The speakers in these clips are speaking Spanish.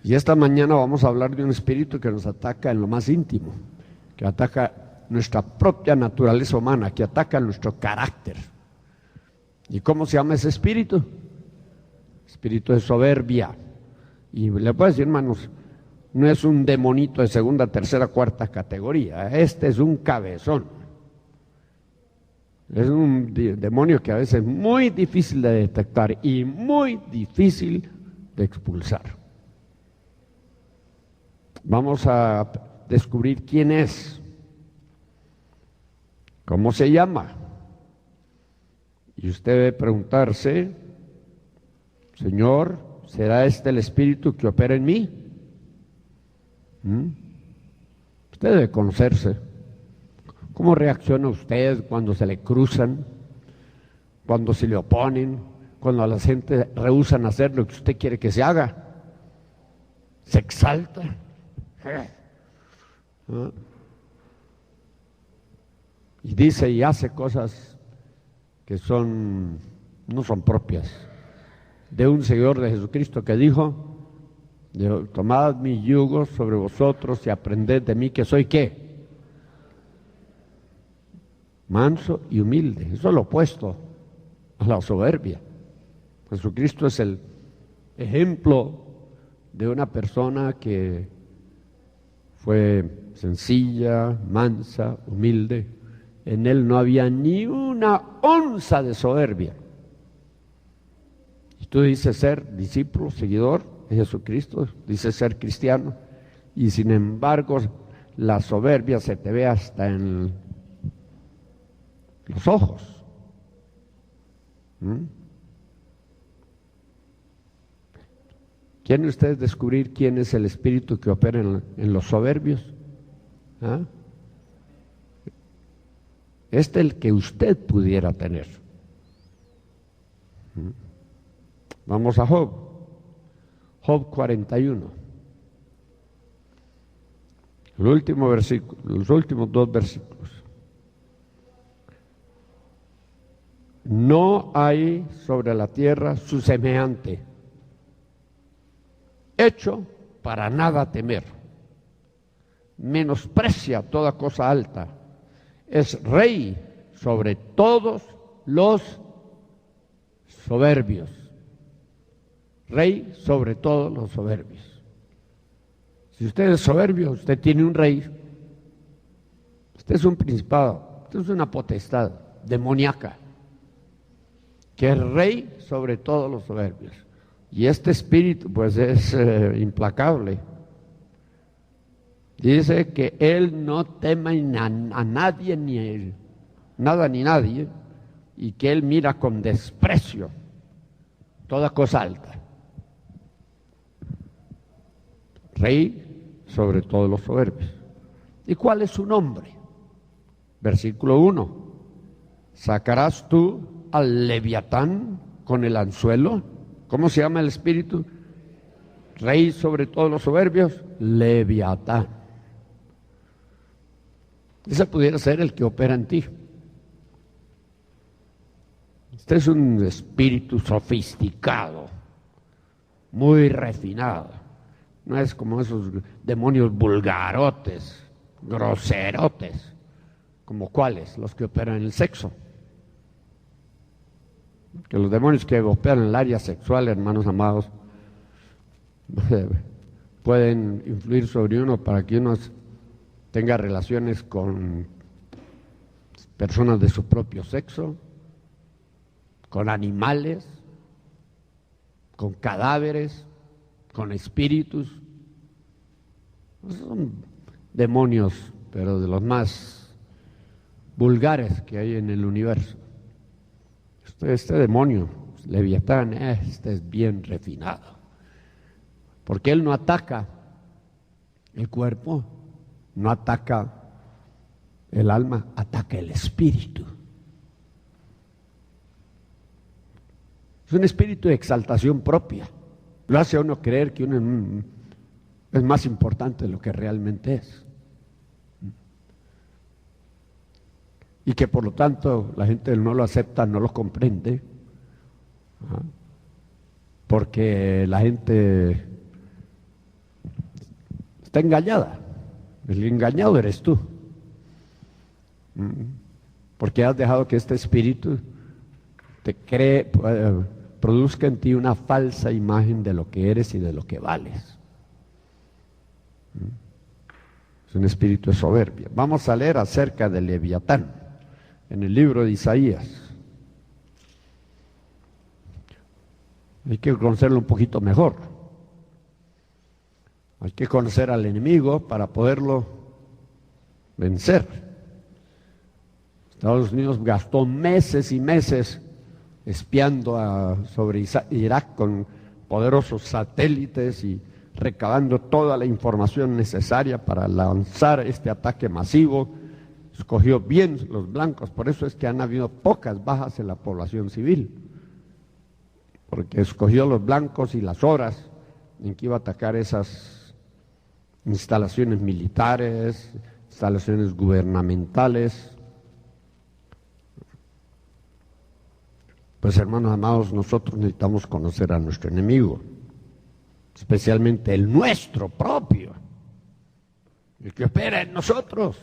Y esta mañana vamos a hablar de un espíritu que nos ataca en lo más íntimo, que ataca nuestra propia naturaleza humana, que ataca nuestro carácter. ¿Y cómo se llama ese espíritu? Espíritu de soberbia. Y le puedo decir, hermanos, no es un demonito de segunda, tercera, cuarta categoría. Este es un cabezón. Es un demonio que a veces es muy difícil de detectar y muy difícil de expulsar. Vamos a descubrir quién es, cómo se llama. Y usted debe preguntarse, Señor, ¿será este el espíritu que opera en mí? Usted debe conocerse. ¿Cómo reacciona usted cuando se le cruzan, cuando se le oponen, cuando la gente rehúsan hacer lo que usted quiere que se haga? ¿Se exalta? Y dice y hace cosas que no son propias de un seguidor de Jesucristo que dijo: tomad mi yugo sobre vosotros y aprended de mí, que soy ¿qué? Manso y humilde. Eso es lo opuesto a la soberbia. Jesucristo es el ejemplo de una persona que fue sencilla, mansa, humilde. En él no había ni una onza de soberbia. Y tú dices ser discípulo, seguidor de Jesucristo, dices ser cristiano, y sin embargo la soberbia se te ve hasta en los ojos. ¿Quieren ustedes descubrir quién es el espíritu que opera en los soberbios? Este es el que usted pudiera tener. Vamos a Job. Job 41. El último versículo, los últimos dos versículos. No hay sobre la tierra su semejante, hecho para nada temer, menosprecia toda cosa alta, es rey sobre todos los soberbios, rey sobre todos los soberbios. Si usted es soberbio, usted tiene un rey, usted es un principado, usted es una potestad demoníaca, que es rey sobre todos los soberbios. Y este espíritu pues es implacable. Dice que él no teme a nadie, ni nada ni nadie, y que él mira con desprecio toda cosa alta. Rey sobre todos los soberbios. ¿Y cuál es su nombre? Versículo 1. ¿Sacarás tú al Leviatán con el anzuelo? ¿Cómo se llama el espíritu? Rey sobre todos los soberbios, Leviatán. Ese pudiera ser el que opera en ti. Este es un espíritu sofisticado, muy refinado. No es como esos demonios vulgarotes, groserotes, como cuáles, los que operan en el sexo. Que los demonios que operan en el área sexual, hermanos amados, pueden influir sobre uno para que uno tenga relaciones con personas de su propio sexo, con animales, con cadáveres, con espíritus. Son demonios, pero de los más vulgares que hay en el universo. Este demonio, Leviatán, este es bien refinado, porque él no ataca el cuerpo, no ataca el alma, ataca el espíritu. Es un espíritu de exaltación propia. Lo hace a uno creer que uno es más importante de lo que realmente es. Y que por lo tanto la gente no lo acepta, no lo comprende, porque la gente está engañada. El engañado eres tú. Porque has dejado que este espíritu te produzca en ti una falsa imagen de lo que eres y de lo que vales. Es un espíritu de soberbia. Vamos a leer acerca del Leviatán en el libro de Isaías. Hay que conocerlo un poquito mejor. Hay que conocer al enemigo para poderlo vencer. Estados Unidos gastó meses y meses espiando sobre Irak con poderosos satélites y recabando toda la información necesaria para lanzar este ataque masivo. Escogió bien los blancos, por eso es que han habido pocas bajas en la población civil, porque escogió los blancos y las horas en que iba a atacar esas instalaciones militares, instalaciones gubernamentales. Pues hermanos amados, nosotros necesitamos conocer a nuestro enemigo, especialmente el nuestro propio, el que opera en nosotros.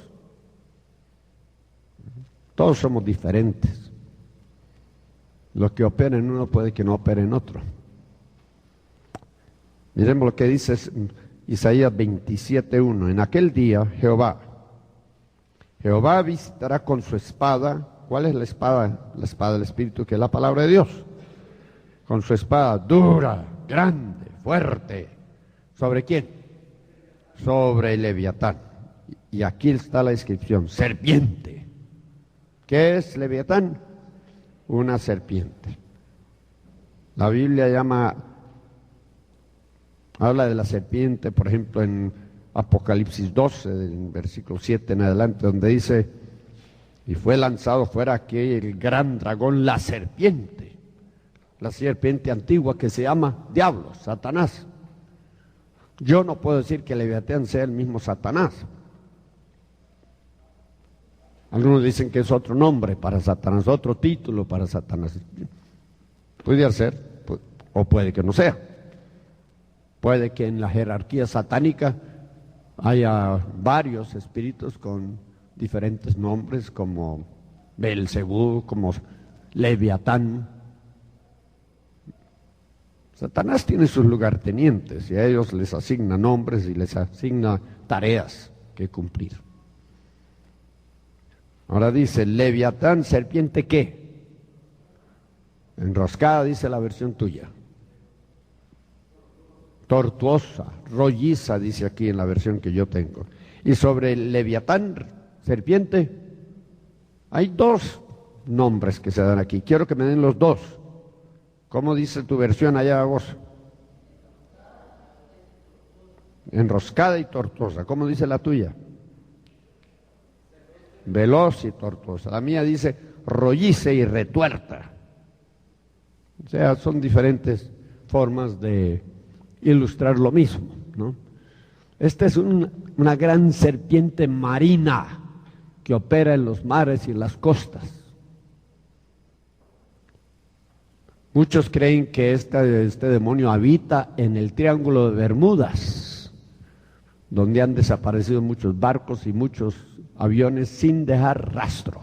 Todos somos diferentes. Lo que opera en uno puede que no opere en otro. Miremos lo que dice Isaías 27:1. En aquel día Jehová visitará con su espada. ¿Cuál es la espada? La espada del Espíritu, que es la palabra de Dios. Con su espada dura, grande, fuerte. ¿Sobre quién? Sobre el Leviatán. Y aquí está la descripción: serpiente. ¿Qué es Leviatán? Una serpiente. La Biblia habla de la serpiente, por ejemplo, en Apocalipsis 12, en versículo 7 en adelante, donde dice: y fue lanzado fuera aquel gran dragón, la serpiente antigua que se llama Diablo, Satanás. Yo no puedo decir que Leviatán sea el mismo Satanás. Algunos dicen que es otro nombre para Satanás, otro título para Satanás. Puede ser, o puede que no sea. Puede que en la jerarquía satánica haya varios espíritus con diferentes nombres, como Beelzebú, como Leviatán. Satanás tiene sus lugartenientes y a ellos les asigna nombres y les asigna tareas que cumplir. Ahora dice, Leviatán, serpiente, ¿qué? Enroscada, dice la versión tuya. Tortuosa, rolliza, dice aquí en la versión que yo tengo. Y sobre el Leviatán, serpiente, hay dos nombres que se dan aquí. Quiero que me den los dos. ¿Cómo dice tu versión allá vos? Enroscada y tortuosa. ¿Cómo dice la tuya? Veloz y tortuosa. La mía dice rolliza y retuerta. O sea, son diferentes formas de ilustrar lo mismo, ¿no? Esta es una gran serpiente marina que opera en los mares y en las costas. Muchos creen que este demonio habita en el Triángulo de Bermudas, donde han desaparecido muchos barcos y muchos aviones sin dejar rastro.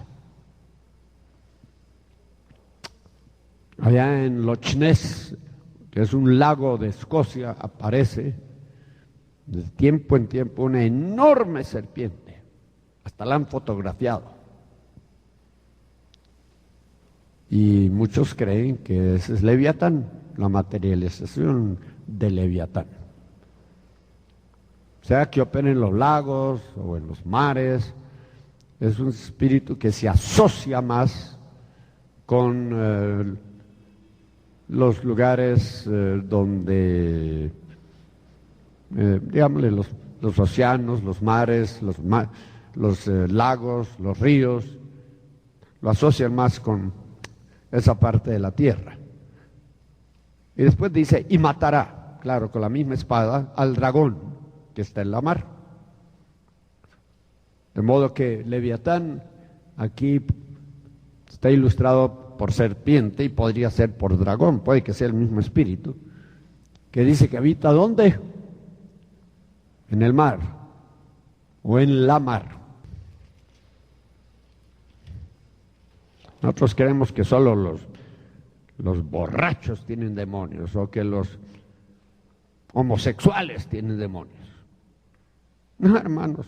Allá en Loch Ness, que es un lago de Escocia, aparece de tiempo en tiempo una enorme serpiente. Hasta la han fotografiado. Y muchos creen que ese es Leviatán, la materialización de Leviatán. Sea que opere en los lagos o en los mares, es un espíritu que se asocia más con los lugares donde, digámosle, los océanos, los mares, los lagos, los ríos, lo asocian más con esa parte de la tierra. Y después dice, y matará, claro, con la misma espada, al dragón que está en la mar. De modo que Leviatán aquí está ilustrado por serpiente y podría ser por dragón, puede que sea el mismo espíritu, que dice que habita ¿dónde? en el mar o en la mar. Nosotros creemos que solo los borrachos tienen demonios o que los homosexuales tienen demonios. No, hermanos.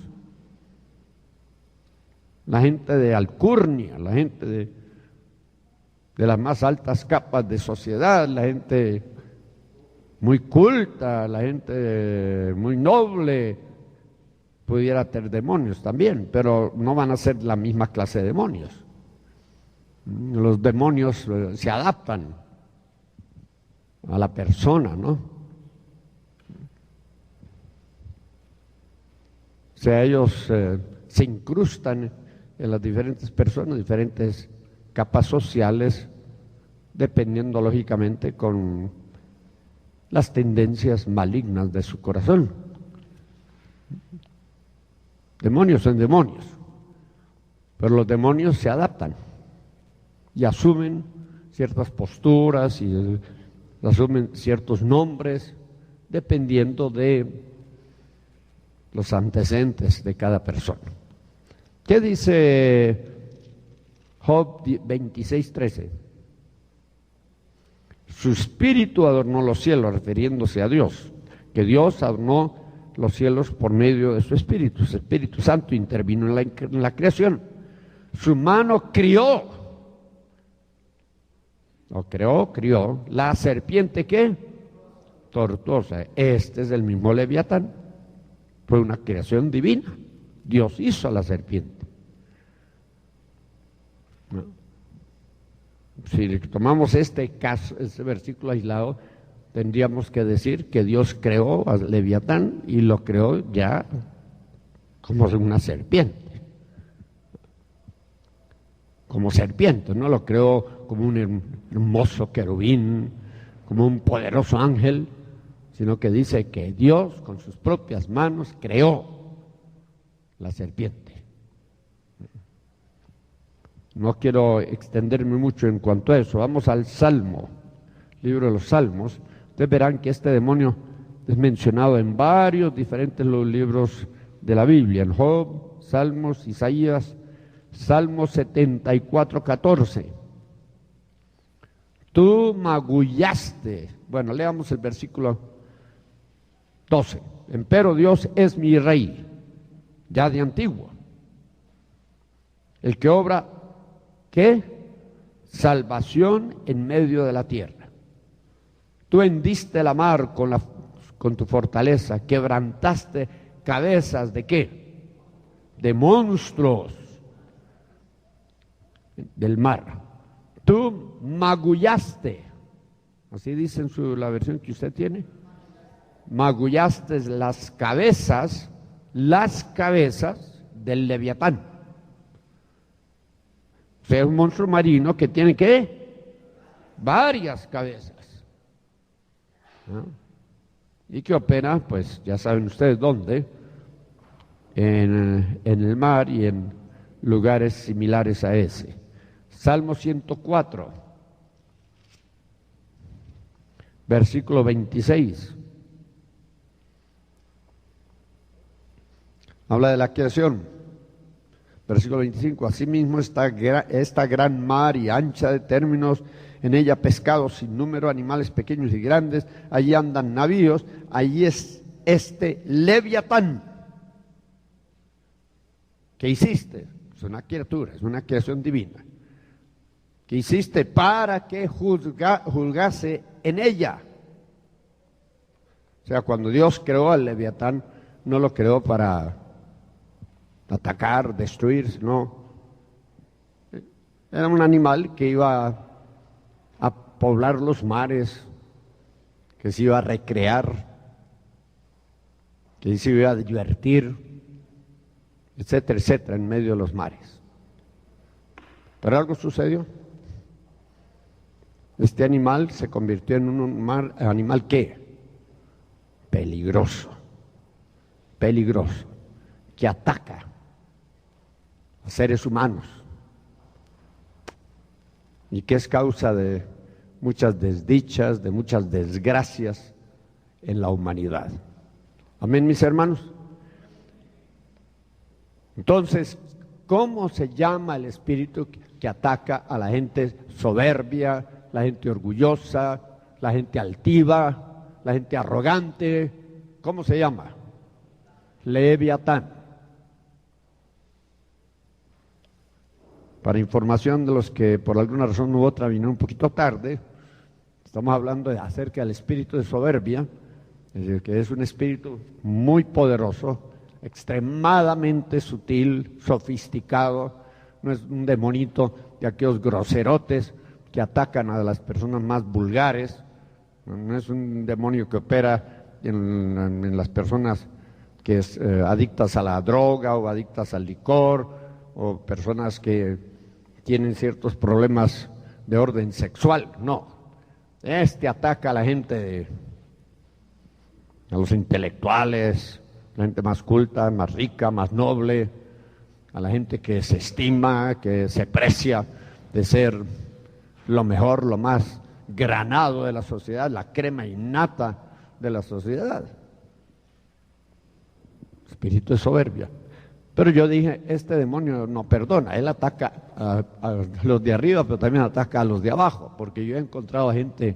La gente de alcurnia, la gente de las más altas capas de sociedad, la gente muy culta, la gente muy noble, pudiera tener demonios también, pero no van a ser la misma clase de demonios. Los demonios se adaptan a la persona, ¿no? O sea, ellos se incrustan en las diferentes personas, diferentes capas sociales, dependiendo lógicamente con las tendencias malignas de su corazón. Demonios son demonios, pero los demonios se adaptan y asumen ciertas posturas y asumen ciertos nombres dependiendo de los antecedentes de cada persona. ¿Qué dice Job 26:13? Su espíritu adornó los cielos, refiriéndose a Dios, que Dios adornó los cielos por medio de su espíritu. Su Espíritu Santo intervino en la creación. Su mano crió la serpiente, ¿qué? Tortuosa. Este es el mismo Leviatán. Fue una creación divina. Dios hizo a la serpiente. ¿No? Si tomamos este caso, este versículo aislado, tendríamos que decir que Dios creó al Leviatán y lo creó ya como una serpiente. Como serpiente, no lo creó como un hermoso querubín, como un poderoso ángel, sino que dice que Dios con sus propias manos creó la serpiente. No quiero extenderme mucho en cuanto a eso. Vamos al Salmo, libro de los Salmos. Ustedes verán que este demonio es mencionado en varios diferentes libros de la Biblia, en Job, Salmos, Isaías, Salmo 74:14. Tú magullaste. Bueno, leamos el versículo 12. Empero Dios es mi rey, ya de antiguo, el que obra, ¿qué? Salvación en medio de la tierra. Tú hendiste la mar con tu fortaleza, quebrantaste cabezas de ¿qué? De monstruos del mar. Tú magullaste, así dice en la versión que usted tiene, magullaste las cabezas del Leviatán. O sea, es un monstruo marino que tiene ¿qué? Varias cabezas, ¿no? Y que opera, pues ya saben ustedes dónde, en el mar y en lugares similares a ese. Salmo 104, versículo 26. Habla de la creación. Versículo 25. Asimismo esta gran mar y ancha de términos, en ella pescados sin número, animales pequeños y grandes, allí andan navíos, allí es este Leviatán. ¿Qué hiciste? Es una criatura, es una creación divina. ¿Qué hiciste para que juzgase en ella? O sea, cuando Dios creó al Leviatán, no lo creó para atacar, destruir, no. Era un animal que iba a poblar los mares, que se iba a recrear, que se iba a divertir, etcétera, etcétera, en medio de los mares. Pero algo sucedió. Este animal se convirtió en un animal ¿qué? Peligroso, que ataca a seres humanos y que es causa de muchas desdichas, de muchas desgracias en la humanidad. Amén, mis hermanos. Entonces, ¿cómo se llama el espíritu que ataca a la gente soberbia, la gente orgullosa, la gente altiva, la gente arrogante? ¿Cómo se llama? Leviatán. Para información de los que por alguna razón u otra vinieron un poquito tarde, estamos hablando acerca del espíritu de soberbia, es decir, que es un espíritu muy poderoso, extremadamente sutil, sofisticado. No es un demonito de aquellos groserotes que atacan a las personas más vulgares. No es un demonio que opera en las personas que es adictas a la droga o adictas al licor, o personas que tienen ciertos problemas de orden sexual. No, ataca a la gente, a los intelectuales, la gente más culta, más rica, más noble, a la gente que se estima, que se precia de ser lo mejor, lo más granado de la sociedad, la crema innata de la sociedad. Espíritu de soberbia. Pero yo dije, este demonio no perdona, él ataca a los de arriba, pero también ataca a los de abajo, porque yo he encontrado gente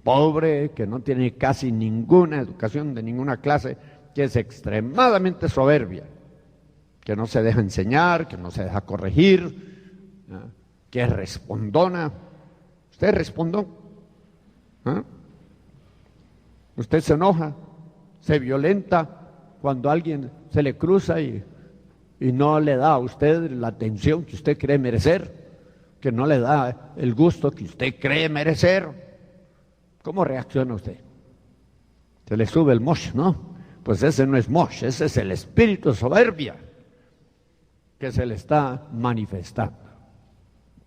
pobre, que no tiene casi ninguna educación de ninguna clase, que es extremadamente soberbia, que no se deja enseñar, que no se deja corregir, ¿no? Que es respondona. ¿Usted respondó? ¿Ah? Usted se enoja, se violenta cuando alguien se le cruza y no le da a usted la atención que usted cree merecer, que no le da el gusto que usted cree merecer. ¿Cómo reacciona usted? Se le sube el mosh, ¿no? Pues ese no es mosh, ese es el espíritu de soberbia que se le está manifestando.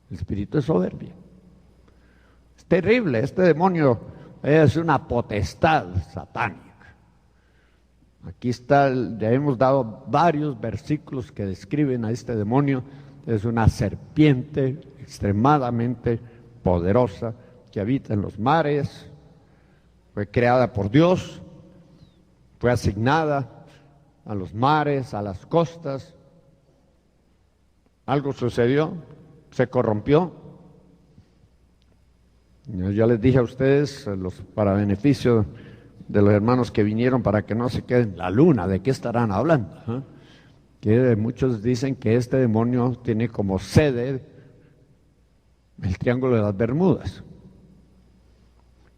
El espíritu de soberbia. Es terrible, este demonio es una potestad satánica. Aquí está, le hemos dado varios versículos que describen a este demonio. Es una serpiente extremadamente poderosa que habita en los mares, fue creada por Dios, fue asignada a los mares, a las costas. Algo sucedió, se corrompió. Yo ya les dije a ustedes, para beneficio de los hermanos que vinieron, para que no se queden en la luna, ¿de qué estarán hablando? ¿Eh? Que muchos dicen que este demonio tiene como sede el Triángulo de las Bermudas.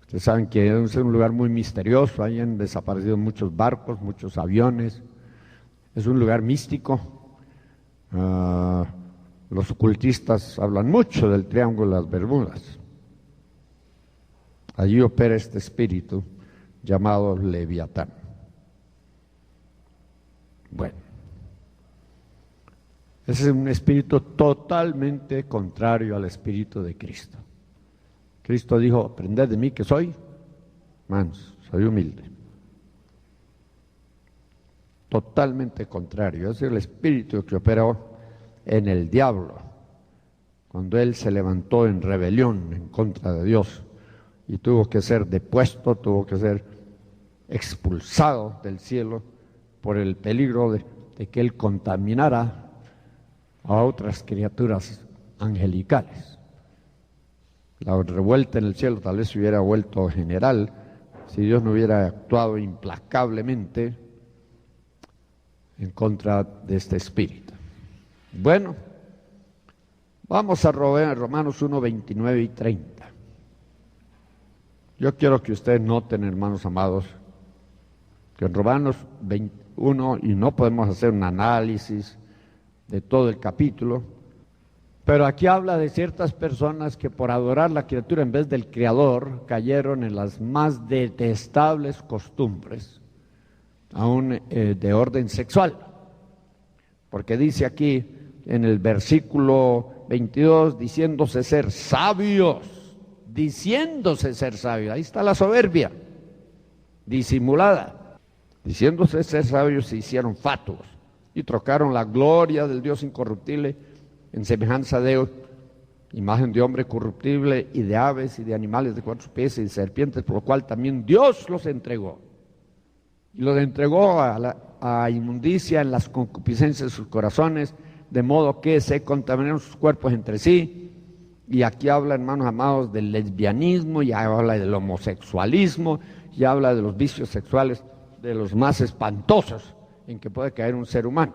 Ustedes saben que es un lugar muy misterioso, ahí han desaparecido muchos barcos, muchos aviones, es un lugar místico. Los ocultistas hablan mucho del Triángulo de las Bermudas. Allí opera este espíritu llamado Leviatán. Bueno, ese es un espíritu totalmente contrario al espíritu de Cristo. Cristo dijo, aprended de mí que soy manso, soy humilde. Totalmente contrario, ese es el espíritu que operó en el diablo, cuando él se levantó en rebelión en contra de Dios y tuvo que ser depuesto, tuvo que ser expulsado del cielo por el peligro de que él contaminara a otras criaturas angelicales. La revuelta en el cielo tal vez se hubiera vuelto general si Dios no hubiera actuado implacablemente en contra de este espíritu. Bueno, vamos a Romanos 1, 29 y 30. Yo quiero que ustedes noten, hermanos amados, que en Romanos 21, y no podemos hacer un análisis de todo el capítulo, pero aquí habla de ciertas personas que por adorar la criatura en vez del Creador cayeron en las más detestables costumbres, aún de orden sexual. Porque dice aquí en el versículo 22, diciéndose ser sabios, ahí está la soberbia, disimulada, diciéndose ser sabios se hicieron fatuos y trocaron la gloria del Dios incorruptible en semejanza de imagen de hombre corruptible y de aves y de animales de 4 pies y de serpientes, por lo cual también Dios los entregó y los entregó a inmundicia en las concupiscencias de sus corazones, de modo que se contaminaron sus cuerpos entre sí. Y aquí habla, hermanos amados, del lesbianismo, y habla del homosexualismo, y habla de los vicios sexuales, de los más espantosos en que puede caer un ser humano.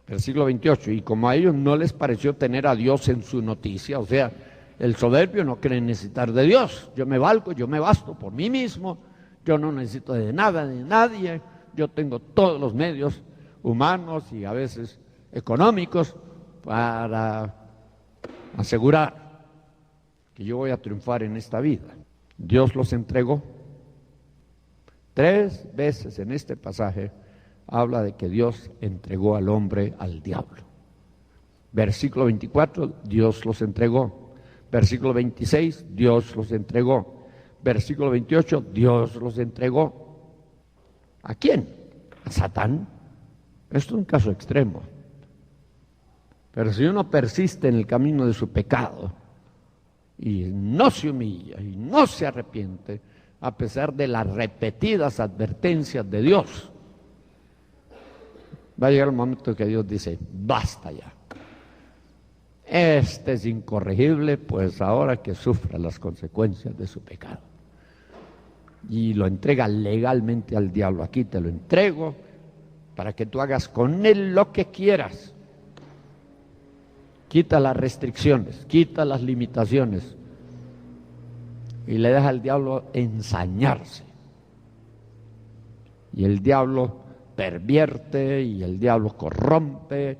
Versículo 28, y como a ellos no les pareció tener a Dios en su noticia, o sea, el soberbio no cree necesitar de Dios. Yo me valgo, yo me basto por mí mismo, yo no necesito de nada, de nadie, yo tengo todos los medios humanos y a veces económicos para asegurar que yo voy a triunfar en esta vida. Dios los entregó. 3 veces en este pasaje habla de que Dios entregó al hombre al diablo. Versículo 24, Dios los entregó. Versículo 26, Dios los entregó. Versículo 28, Dios los entregó. ¿A quién? A Satán. Esto es un caso extremo. Pero si uno persiste en el camino de su pecado y no se humilla y no se arrepiente, a pesar de las repetidas advertencias de Dios, va a llegar el momento que Dios dice, basta ya. Este es incorregible, pues ahora que sufra las consecuencias de su pecado. Y lo entrega legalmente al diablo. Aquí te lo entrego para que tú hagas con él lo que quieras. Quita las restricciones, quita las limitaciones y le deja al diablo ensañarse. Y el diablo pervierte y el diablo corrompe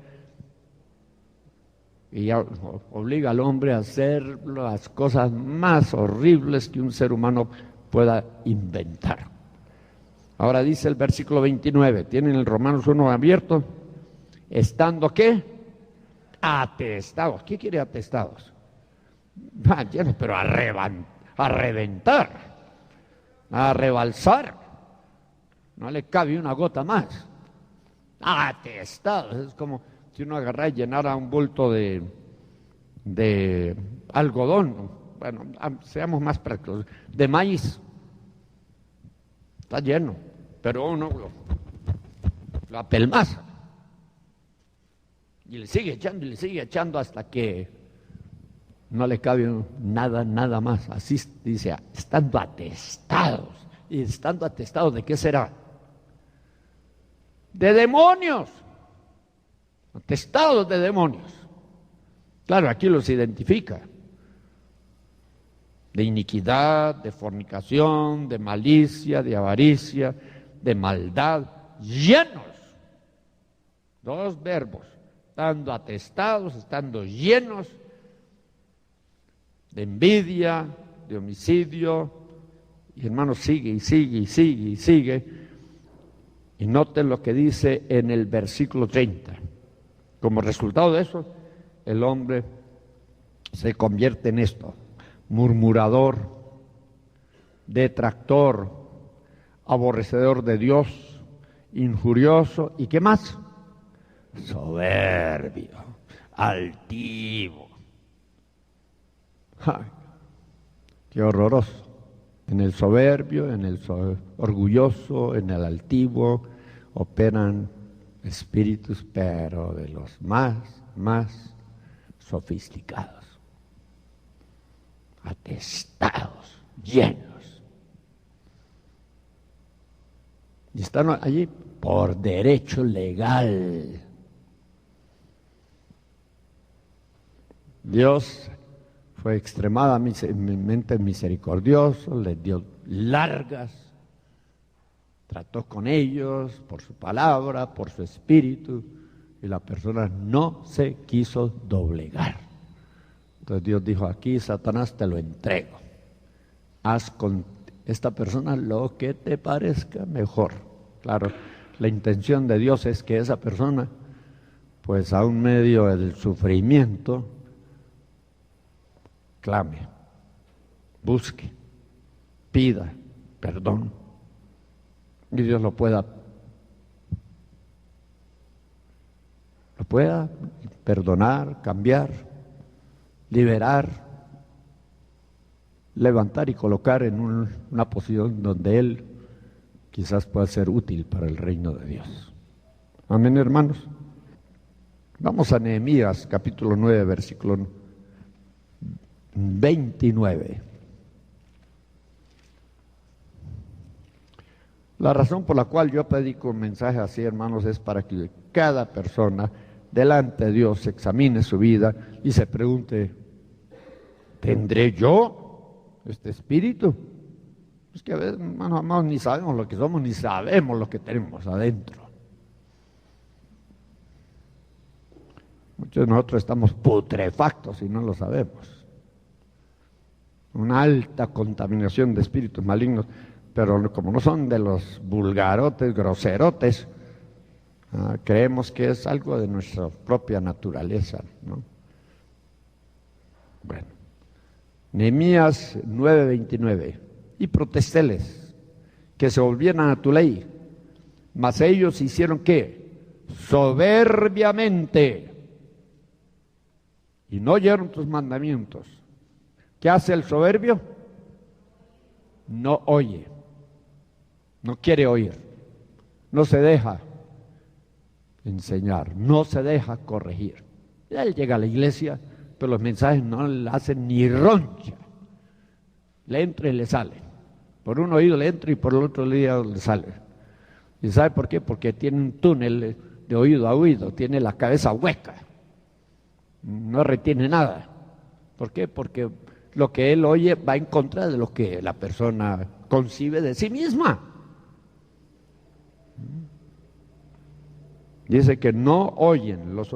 y obliga al hombre a hacer las cosas más horribles que un ser humano pueda inventar. Ahora dice el versículo 29, ¿tienen el Romanos 1 abierto? ¿Estando qué? Atestados. ¿Qué quiere atestados? Pero a reventar, a rebalsar. No le cabe una gota más. Atestados. Es como si uno agarrara y llenara un bulto de algodón. Bueno, seamos más prácticos. De maíz. Está lleno. Pero uno lo apelmaza. Y le sigue echando hasta que no le cabe nada más. Así dice, estando atestados. ¿Y estando atestados de qué será? De demonios. Atestados de demonios. Claro, aquí los identifica. De iniquidad, de fornicación, de malicia, de avaricia, de maldad. Llenos. 2 verbos. Estando atestados, estando llenos de envidia, de homicidio, y hermanos, sigue y sigue y sigue y sigue. Y noten lo que dice en el versículo 30. Como resultado de eso, el hombre se convierte en esto: murmurador, detractor, aborrecedor de Dios, injurioso, ¿y qué más? Soberbio, altivo. ¡Ay! ¡Qué horroroso! En el soberbio, en el orgulloso, en el altivo, operan espíritus, pero de los más sofisticados, atestados, llenos. Y están allí por derecho legal. Dios fue extremadamente misericordioso, les dio largas, trató con ellos por su palabra, por su espíritu, y la persona no se quiso doblegar. Entonces Dios dijo, aquí Satanás te lo entrego, haz con esta persona lo que te parezca mejor. Claro, la intención de Dios es que esa persona, pues aún medio del sufrimiento, clame, busque, pida perdón, y Dios lo pueda perdonar, cambiar, liberar, levantar y colocar en una posición donde Él quizás pueda ser útil para el reino de Dios. Amén, hermanos. Vamos a Nehemías, capítulo 9, versículo 29. La razón por la cual yo predico un mensaje así, hermanos, es para que cada persona delante de Dios examine su vida y se pregunte, ¿tendré yo este espíritu? Es que a veces, hermanos, ni sabemos lo que somos, ni sabemos lo que tenemos adentro. Muchos de nosotros estamos putrefactos y no lo sabemos. Una alta contaminación de espíritus malignos, pero como no son de los vulgarotes, groserotes, creemos que es algo de nuestra propia naturaleza, ¿no? Bueno, Nehemías 9:29, y protestéles que se volvieran a tu ley, mas ellos hicieron ¿qué? Soberbiamente, y no oyeron tus mandamientos. ¿Qué hace el soberbio? No oye, no quiere oír, no se deja enseñar, no se deja corregir. Él llega a la iglesia, pero los mensajes no le hacen ni roncha. Le entra y le sale. Por un oído le entra y por el otro oído le sale. ¿Y sabe por qué? Porque tiene un túnel de oído a oído, tiene la cabeza hueca. No retiene nada. ¿Por qué? Porque lo que él oye va en contra de lo que la persona concibe de sí misma. Dice que no oyen, los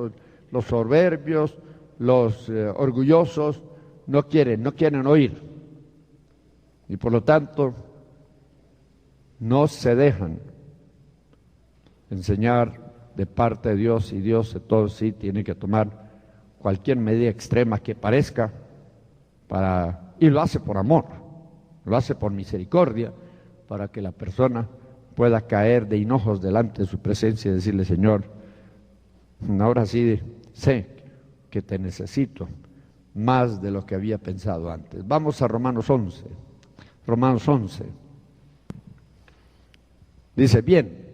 soberbios, los orgullosos, no quieren oír. Y por lo tanto, no se dejan enseñar de parte de Dios, y Dios de todos sí tiene que tomar cualquier medida extrema que parezca y lo hace por amor, lo hace por misericordia, para que la persona pueda caer de hinojos delante de su presencia y decirle, Señor, ahora sí sé que te necesito más de lo que había pensado antes. Vamos a Romanos 11. Romanos 11. Dice, bien,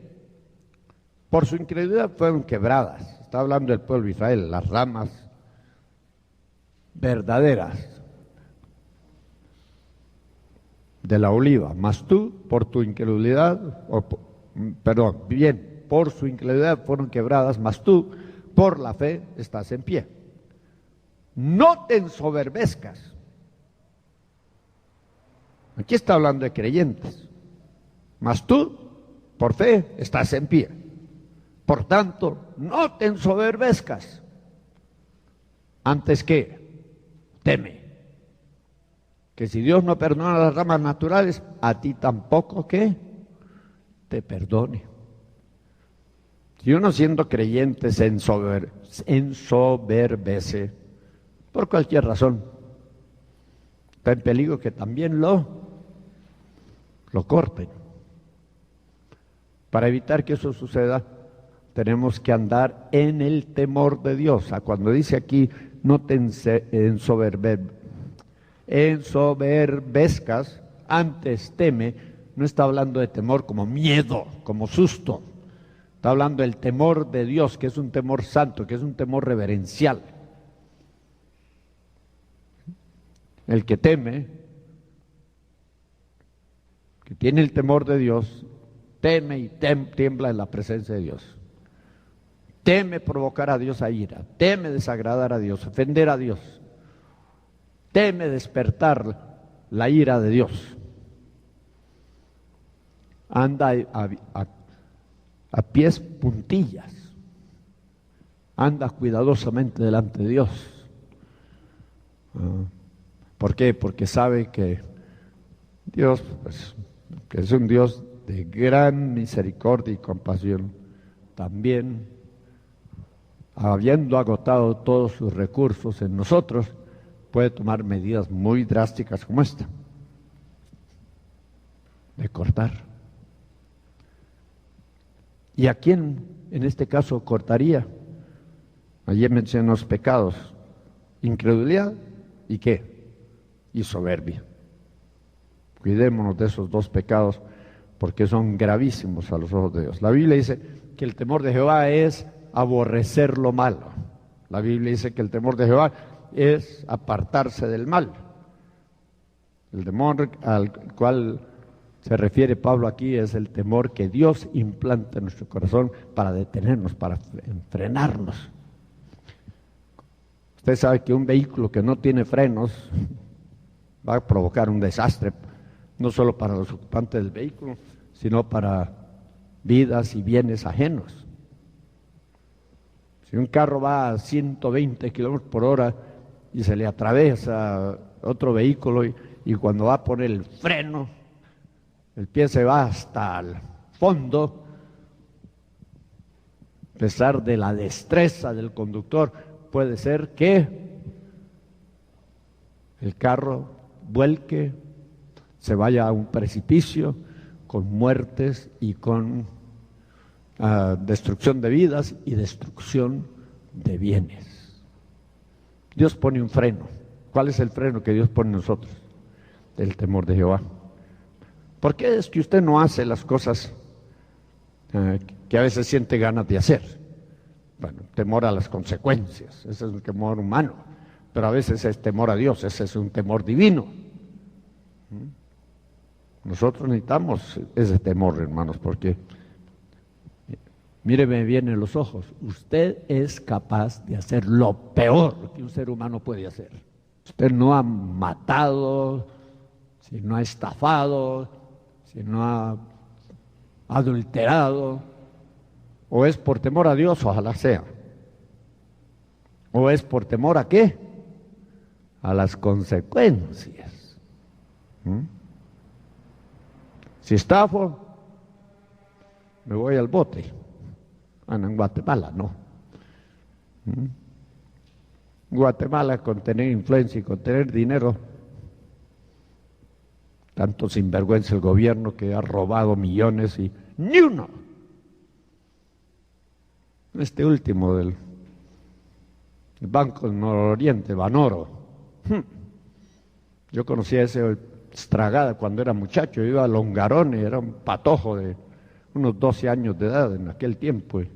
por su incredulidad fueron quebradas. Está hablando del pueblo de Israel, las ramas verdaderas de la oliva, mas tú, por tu incredulidad, por su incredulidad fueron quebradas, mas tú, por la fe, estás en pie. No te ensoberbezcas. Aquí está hablando de creyentes, mas tú, por fe, estás en pie. Por tanto, no te ensoberbezcas. Antes que, teme. Que si Dios no perdona las ramas naturales, a ti tampoco que te perdone. Si uno siendo creyente se ensoberbece por cualquier razón, está en peligro que también lo corten. Para evitar que eso suceda, tenemos que andar en el temor de Dios. Cuando dice aquí, no te ensoberbezcas, antes teme, no está hablando de temor como miedo, como susto. Está hablando del temor de Dios, que es un temor santo, que es un temor reverencial. El que teme, que tiene el temor de Dios, teme y tiembla en la presencia de Dios. Teme provocar a Dios a ira, teme desagradar a Dios, ofender a Dios. Teme despertar la ira de Dios. Anda a pies puntillas. Anda cuidadosamente delante de Dios. ¿Por qué? Porque sabe que Dios, que es un Dios de gran misericordia y compasión, también, habiendo agotado todos sus recursos en nosotros, puede tomar medidas muy drásticas como esta, de cortar. ¿Y a quién en este caso cortaría? Allí mencionan los pecados: incredulidad y ¿qué? Y soberbia. Cuidémonos de esos dos pecados porque son gravísimos a los ojos de Dios. La Biblia dice que el temor de Jehová es aborrecer lo malo. La Biblia dice que el temor de Jehová es apartarse del mal. El temor al cual se refiere Pablo aquí es el temor que Dios implanta en nuestro corazón para detenernos, para frenarnos. Usted sabe que un vehículo que no tiene frenos va a provocar un desastre, no solo para los ocupantes del vehículo, sino para vidas y bienes ajenos. Si un carro va a 120 kilómetros por hora y se le atraviesa otro vehículo y cuando va a poner el freno, el pie se va hasta el fondo, a pesar de la destreza del conductor, puede ser que el carro vuelque, se vaya a un precipicio con muertes y con destrucción de vidas y destrucción de bienes. Dios pone un freno. ¿Cuál es el freno que Dios pone en nosotros? El temor de Jehová. ¿Por qué es que usted no hace las cosas que a veces siente ganas de hacer? Bueno, temor a las consecuencias, ese es un temor humano, pero a veces es temor a Dios, ese es un temor divino. Nosotros necesitamos ese temor, hermanos, porque míreme bien en los ojos, usted es capaz de hacer lo peor que un ser humano puede hacer. Usted no ha matado, si no ha estafado, si no ha adulterado, o es por temor a Dios, ojalá sea, o es por temor a ¿qué? A las consecuencias. Si estafo, me voy al bote. Bueno, en Guatemala no. Guatemala, con tener influencia y con tener dinero, tanto sinvergüenza el gobierno que ha robado millones y ni uno. Este último del Banco del Nororiente, Banoro. Yo conocía a ese Estragada cuando era muchacho, iba a Longarone, era un patojo de unos 12 años de edad en aquel tiempo. Y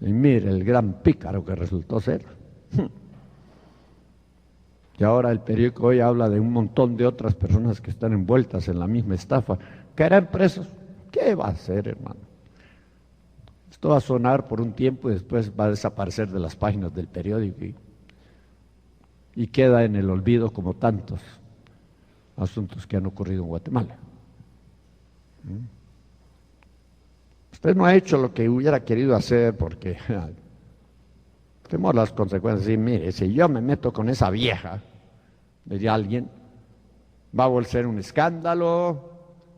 mire el gran pícaro que resultó ser. Y ahora el periódico hoy habla de un montón de otras personas que están envueltas en la misma estafa. ¿Caerán presos? ¿Qué va a hacer, hermano? Esto va a sonar por un tiempo y después va a desaparecer de las páginas del periódico y queda en el olvido como tantos asuntos que han ocurrido en Guatemala. Usted no ha hecho lo que hubiera querido hacer porque temor a las consecuencias. Y mire, si yo me meto con esa vieja, diría alguien, va a ser un escándalo,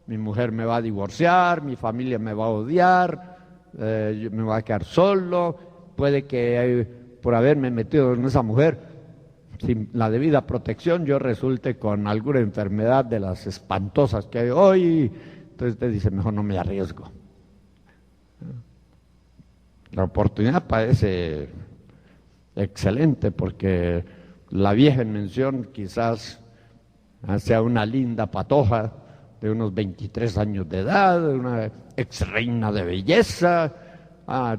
mi mujer me va a divorciar, mi familia me va a odiar, yo me voy a quedar solo, puede que por haberme metido en esa mujer sin la debida protección yo resulte con alguna enfermedad de las espantosas que hay hoy. Entonces usted dice, mejor no me arriesgo. La oportunidad parece excelente porque la vieja en mención quizás sea una linda patoja de unos 23 años de edad, una ex reina de belleza,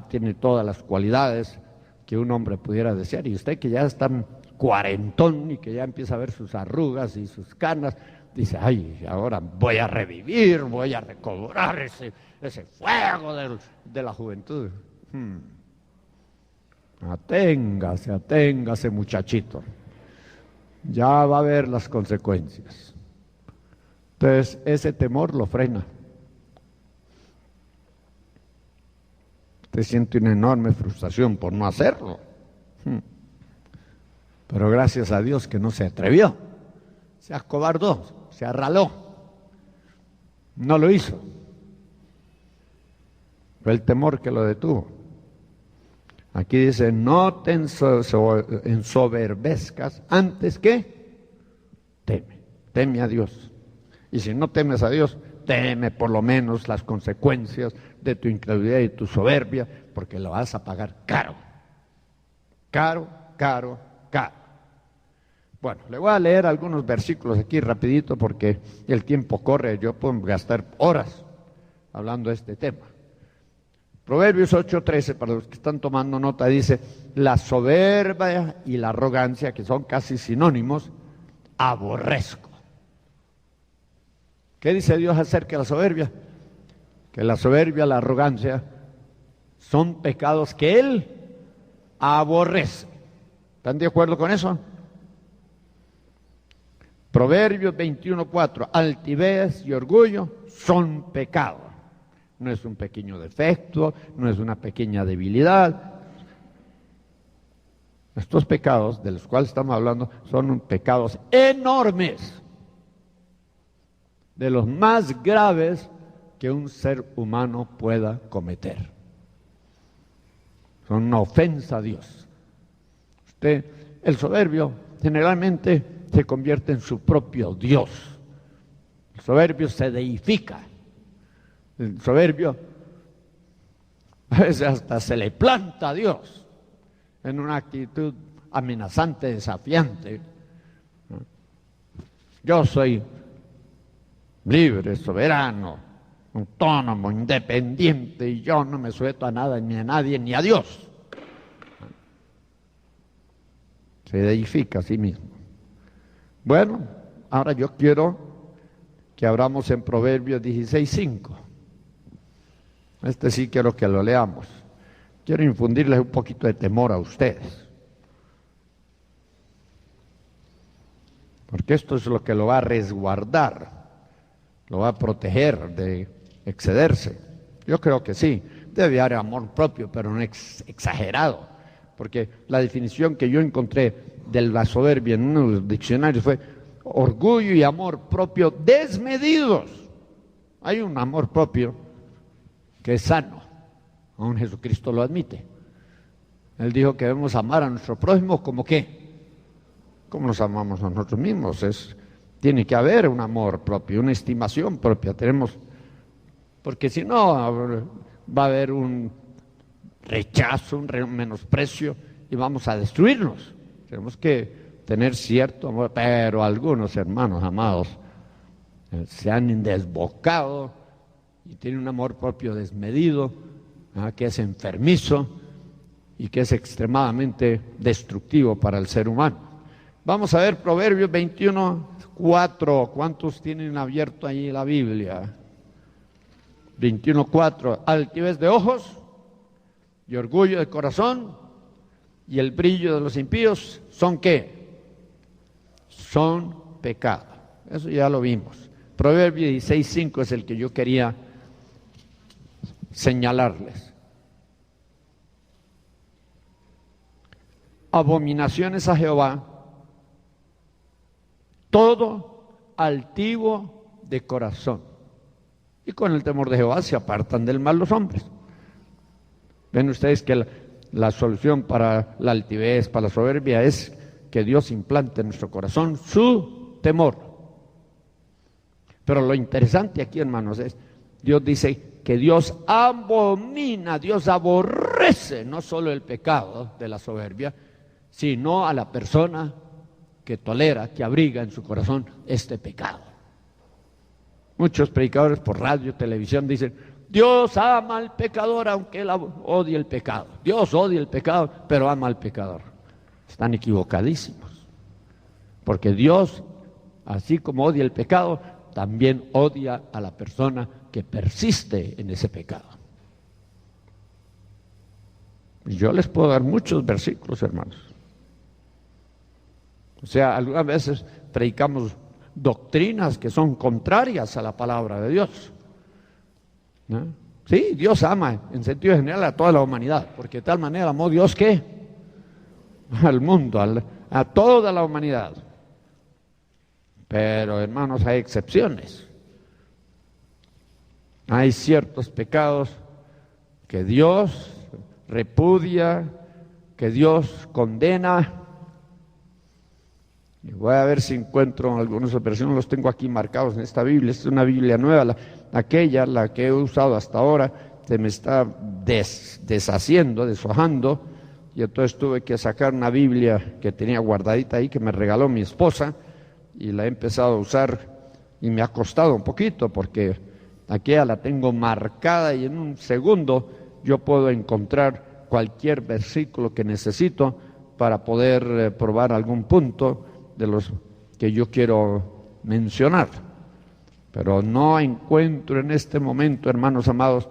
tiene todas las cualidades que un hombre pudiera desear, y usted que ya está cuarentón y que ya empieza a ver sus arrugas y sus canas, dice, ay, ahora voy a revivir, voy a recobrar ese fuego de la juventud. Aténgase muchachito, ya va a ver las consecuencias. Entonces ese temor lo frena. Usted siente una enorme frustración por no hacerlo, pero gracias a Dios que no se atrevió, se acobardó, se arraló, no lo hizo. Fue el temor que lo detuvo. Aquí dice, no te ensoberbezcas, antes que teme a Dios. Y si no temes a Dios, teme por lo menos las consecuencias de tu incredulidad y tu soberbia, porque lo vas a pagar caro. Caro. Bueno, le voy a leer algunos versículos aquí rapidito porque el tiempo corre, yo puedo gastar horas hablando de este tema. Proverbios 8:13, para los que están tomando nota, dice: la soberbia y la arrogancia, que son casi sinónimos, aborrezco. ¿Qué dice Dios acerca de la soberbia? Que la soberbia, la arrogancia, son pecados que Él aborrece. ¿Están de acuerdo con eso? Proverbios 21:4, altivez y orgullo son pecados. No es un pequeño defecto, no es una pequeña debilidad. Estos pecados de los cuales estamos hablando son pecados enormes, de los más graves que un ser humano pueda cometer. Son una ofensa a Dios. El soberbio generalmente se convierte en su propio Dios. El soberbio se deifica. El soberbio a veces hasta se le planta a Dios en una actitud amenazante, desafiante. Yo soy libre, soberano, autónomo, independiente, y yo no me sujeto a nada, ni a nadie, ni a Dios. Se deifica a sí mismo. Bueno, ahora yo quiero que abramos en Proverbios 16:5. Este sí quiero que lo leamos. Quiero infundirles un poquito de temor a ustedes, porque esto es lo que lo va a resguardar, lo va a proteger de excederse. Yo creo que sí, debe haber amor propio, pero no exagerado, porque la definición que yo encontré de la soberbia en uno de los diccionarios fue orgullo y amor propio desmedidos. Hay un amor propio que es sano, aún Jesucristo lo admite. Él dijo que debemos amar a nuestro prójimo como ¿qué? Como nos amamos a nosotros mismos. Tiene que haber un amor propio, una estimación propia. Porque si no, va a haber un rechazo, un menosprecio, y vamos a destruirnos. Tenemos que tener cierto amor, pero algunos hermanos amados se han desbocado y tienen un amor propio desmedido, que es enfermizo y que es extremadamente destructivo para el ser humano. Vamos a ver Proverbios 21:4. ¿Cuántos tienen abierto ahí la Biblia? 21:4. Altivez de ojos y orgullo de corazón y el brillo de los impíos son ¿qué? Son pecado. Eso ya lo vimos. Proverbios 16:5 es el que yo quería señalarles. Abominaciones a Jehová todo altivo de corazón, y con el temor de Jehová se apartan del mal los hombres. Ven ustedes que la solución para la altivez, para la soberbia, es que Dios implante en nuestro corazón su temor. Pero lo interesante aquí, hermanos, es Dios dice que Dios abomina, Dios aborrece no solo el pecado de la soberbia, sino a la persona que tolera, que abriga en su corazón este pecado. Muchos predicadores por radio, televisión dicen: Dios ama al pecador aunque él odie el pecado. Dios odia el pecado, pero ama al pecador. Están equivocadísimos, porque Dios, así como odia el pecado, también odia a la persona que persiste en ese pecado. Y yo les puedo dar muchos versículos, hermanos. O sea, algunas veces predicamos doctrinas que son contrarias a la palabra de Dios, ¿no? Sí, Dios ama en sentido general a toda la humanidad, porque de tal manera amó Dios que al mundo, a toda la humanidad. Pero, hermanos, hay excepciones. Hay ciertos pecados que Dios repudia, que Dios condena. Y voy a ver si encuentro algunas versiones, los tengo aquí marcados en esta Biblia. Esta es una Biblia nueva, la que he usado hasta ahora, se me está deshaciendo, deshojando, y entonces tuve que sacar una Biblia que tenía guardadita ahí, que me regaló mi esposa, y la he empezado a usar, y me ha costado un poquito, porque Aquí ya la tengo marcada y en un segundo yo puedo encontrar cualquier versículo que necesito para poder probar algún punto de los que yo quiero mencionar. Pero no encuentro en este momento, hermanos amados,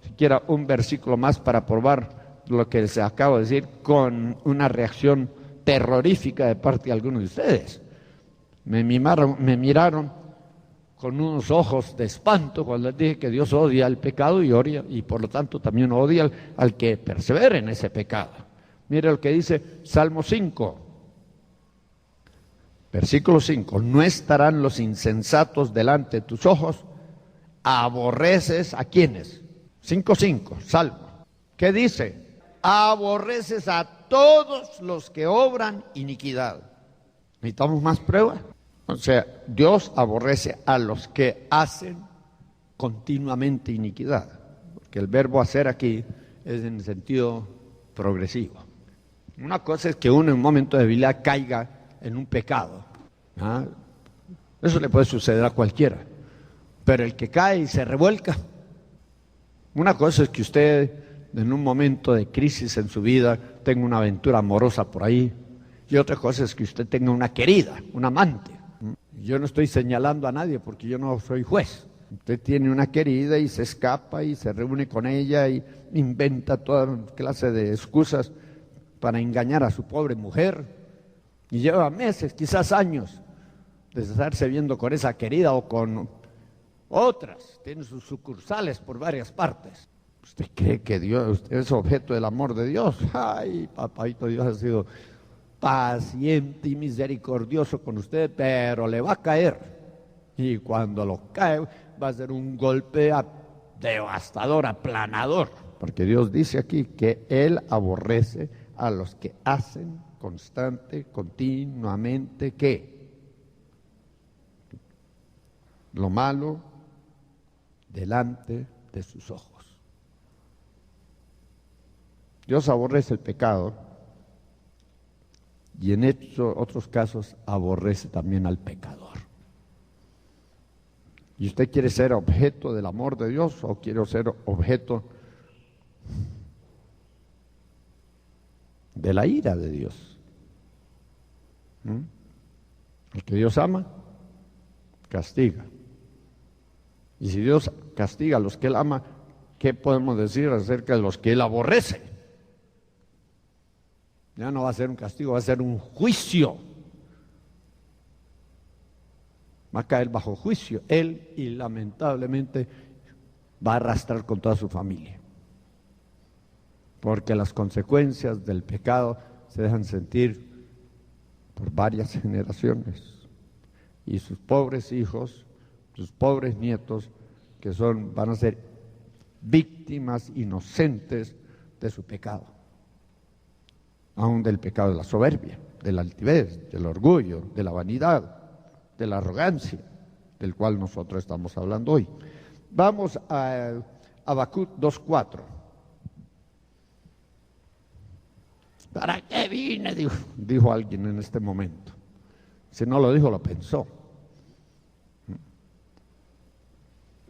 siquiera un versículo más para probar lo que les acabo de decir con una reacción terrorífica de parte de algunos de ustedes. Me miraron con unos ojos de espanto cuando les dije que Dios odia el pecado y por lo tanto también odia al que persevera en ese pecado. Mire lo que dice Salmo 5, versículo 5. No estarán los insensatos delante de tus ojos, aborreces ¿a quiénes? 5:5, Salmo. ¿Qué dice? Aborreces a todos los que obran iniquidad. ¿Necesitamos más pruebas? O sea, Dios aborrece a los que hacen continuamente iniquidad, porque el verbo hacer aquí es en sentido progresivo. Una cosa es que uno en un momento de debilidad caiga en un pecado. ¿Ah? Eso le puede suceder a cualquiera, pero el que cae y se revuelca. Una cosa es que usted en un momento de crisis en su vida tenga una aventura amorosa por ahí, y otra cosa es que usted tenga una querida, un amante. Yo no estoy señalando a nadie porque yo no soy juez. Usted tiene una querida y se escapa y se reúne con ella y inventa toda clase de excusas para engañar a su pobre mujer, y lleva meses, quizás años, de estarse viendo con esa querida o con otras. Tiene sus sucursales por varias partes. ¿Usted cree que usted es objeto del amor de Dios? Ay, papito Dios ha sido paciente y misericordioso con usted, pero le va a caer. Y cuando lo cae, va a ser un golpe devastador, aplanador. Porque Dios dice aquí que Él aborrece a los que hacen continuamente, ¿qué? Lo malo delante de sus ojos. Dios aborrece el pecado y en otros casos aborrece también al pecador. ¿Y usted quiere ser objeto del amor de Dios o quiere ser objeto de la ira de Dios? El que Dios ama, castiga. Y si Dios castiga a los que Él ama, ¿qué podemos decir acerca de los que Él aborrece? Ya no va a ser un castigo, va a ser un juicio. Va a caer bajo juicio él y lamentablemente va a arrastrar con toda su familia. Porque las consecuencias del pecado se dejan sentir por varias generaciones. Y sus pobres hijos, sus pobres nietos, que van a ser víctimas inocentes de su pecado. Aún del pecado de la soberbia, de la altivez, del orgullo, de la vanidad, de la arrogancia, del cual nosotros estamos hablando hoy. Vamos a Habacuc 2:4. ¿Para qué vine? Dijo alguien en este momento. Si no lo dijo, lo pensó.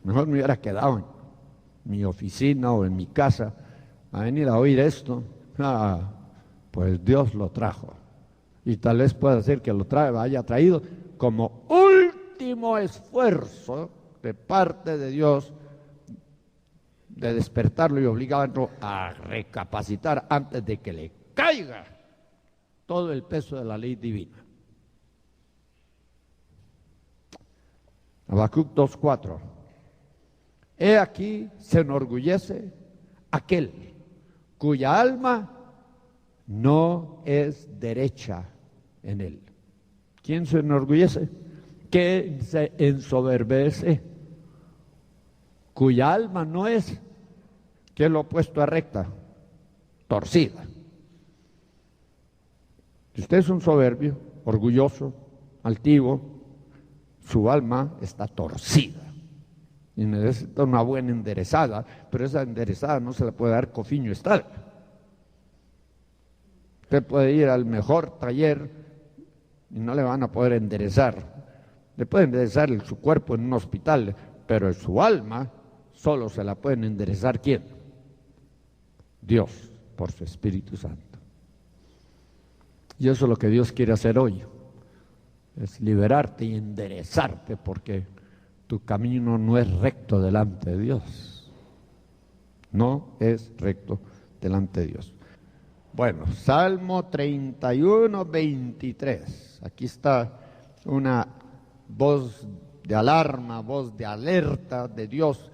Mejor me hubiera quedado en mi oficina o en mi casa a venir a oír esto. Pues Dios lo trajo. Y tal vez pueda ser que lo haya traído como último esfuerzo de parte de Dios de despertarlo y obligarlo a recapacitar antes de que le caiga todo el peso de la ley divina. Habacuc 2:4. He aquí se enorgullece aquel cuya alma no es derecha en él. ¿Quién se enorgullece? ¿Quién se ensoberbece? Cuya alma no es, ¿qué es lo opuesto a recta? Torcida. Si usted es un soberbio, orgulloso, altivo, su alma está torcida y necesita una buena enderezada, pero esa enderezada no se la puede dar Cofiño Estal. Usted puede ir al mejor taller y no le van a poder enderezar. Le pueden enderezar su cuerpo en un hospital, pero en su alma solo se la pueden enderezar ¿quién? Dios, por su Espíritu Santo. Y eso es lo que Dios quiere hacer hoy, es liberarte y enderezarte, porque tu camino no es recto delante de Dios. No es recto delante de Dios. Bueno, Salmo 31, 23. Aquí está una voz de alarma, voz de alerta de Dios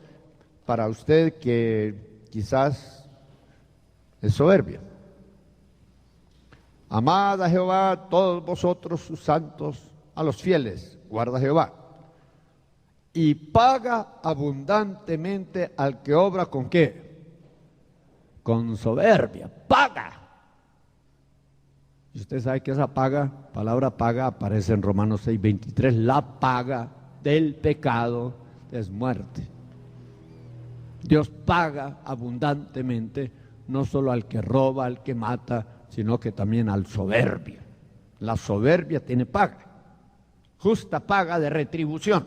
para usted que quizás es soberbio. Amad a Jehová todos vosotros sus santos, a los fieles, guarda Jehová. Y paga abundantemente al que obra ¿con qué? Con soberbia, paga. Y usted sabe que esa palabra paga aparece en Romanos 6:23, la paga del pecado es muerte. Dios paga abundantemente, no solo al que roba, al que mata, sino que también al soberbio. La soberbia tiene paga, justa paga de retribución.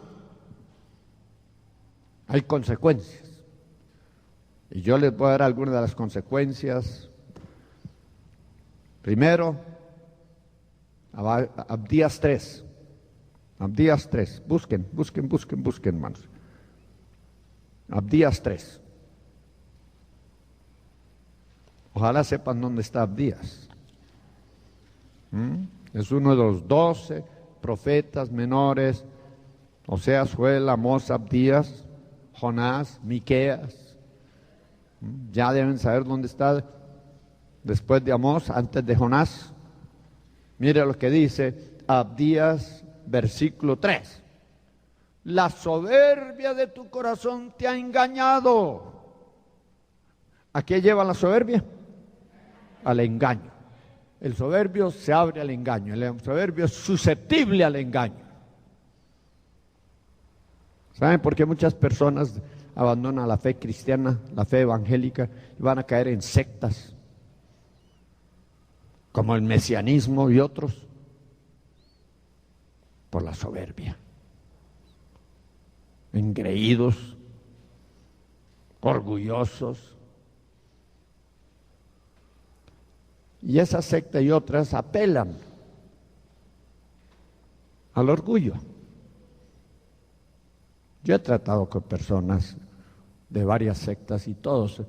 Hay consecuencias. Y yo les voy a dar algunas de las consecuencias. Primero, Abdías 3. Abdías 3. Busquen, hermanos. Abdías 3. Ojalá sepan dónde está Abdías. Es uno de los 12 profetas menores. Oseas, Joel, Amós, Abdías, Jonás, Miqueas. Ya deben saber dónde está después de Amós, antes de Jonás. Mire lo que dice Abdías, versículo 3. La soberbia de tu corazón te ha engañado. ¿A qué lleva la soberbia? Al engaño. El soberbio se abre al engaño. El soberbio es susceptible al engaño. ¿Saben por qué muchas personas abandonan la fe cristiana, la fe evangélica, y van a caer en sectas como el mesianismo y otros? Por la soberbia. Engreídos, orgullosos. Y esa secta y otras apelan al orgullo. Yo he tratado con personas de varias sectas y todos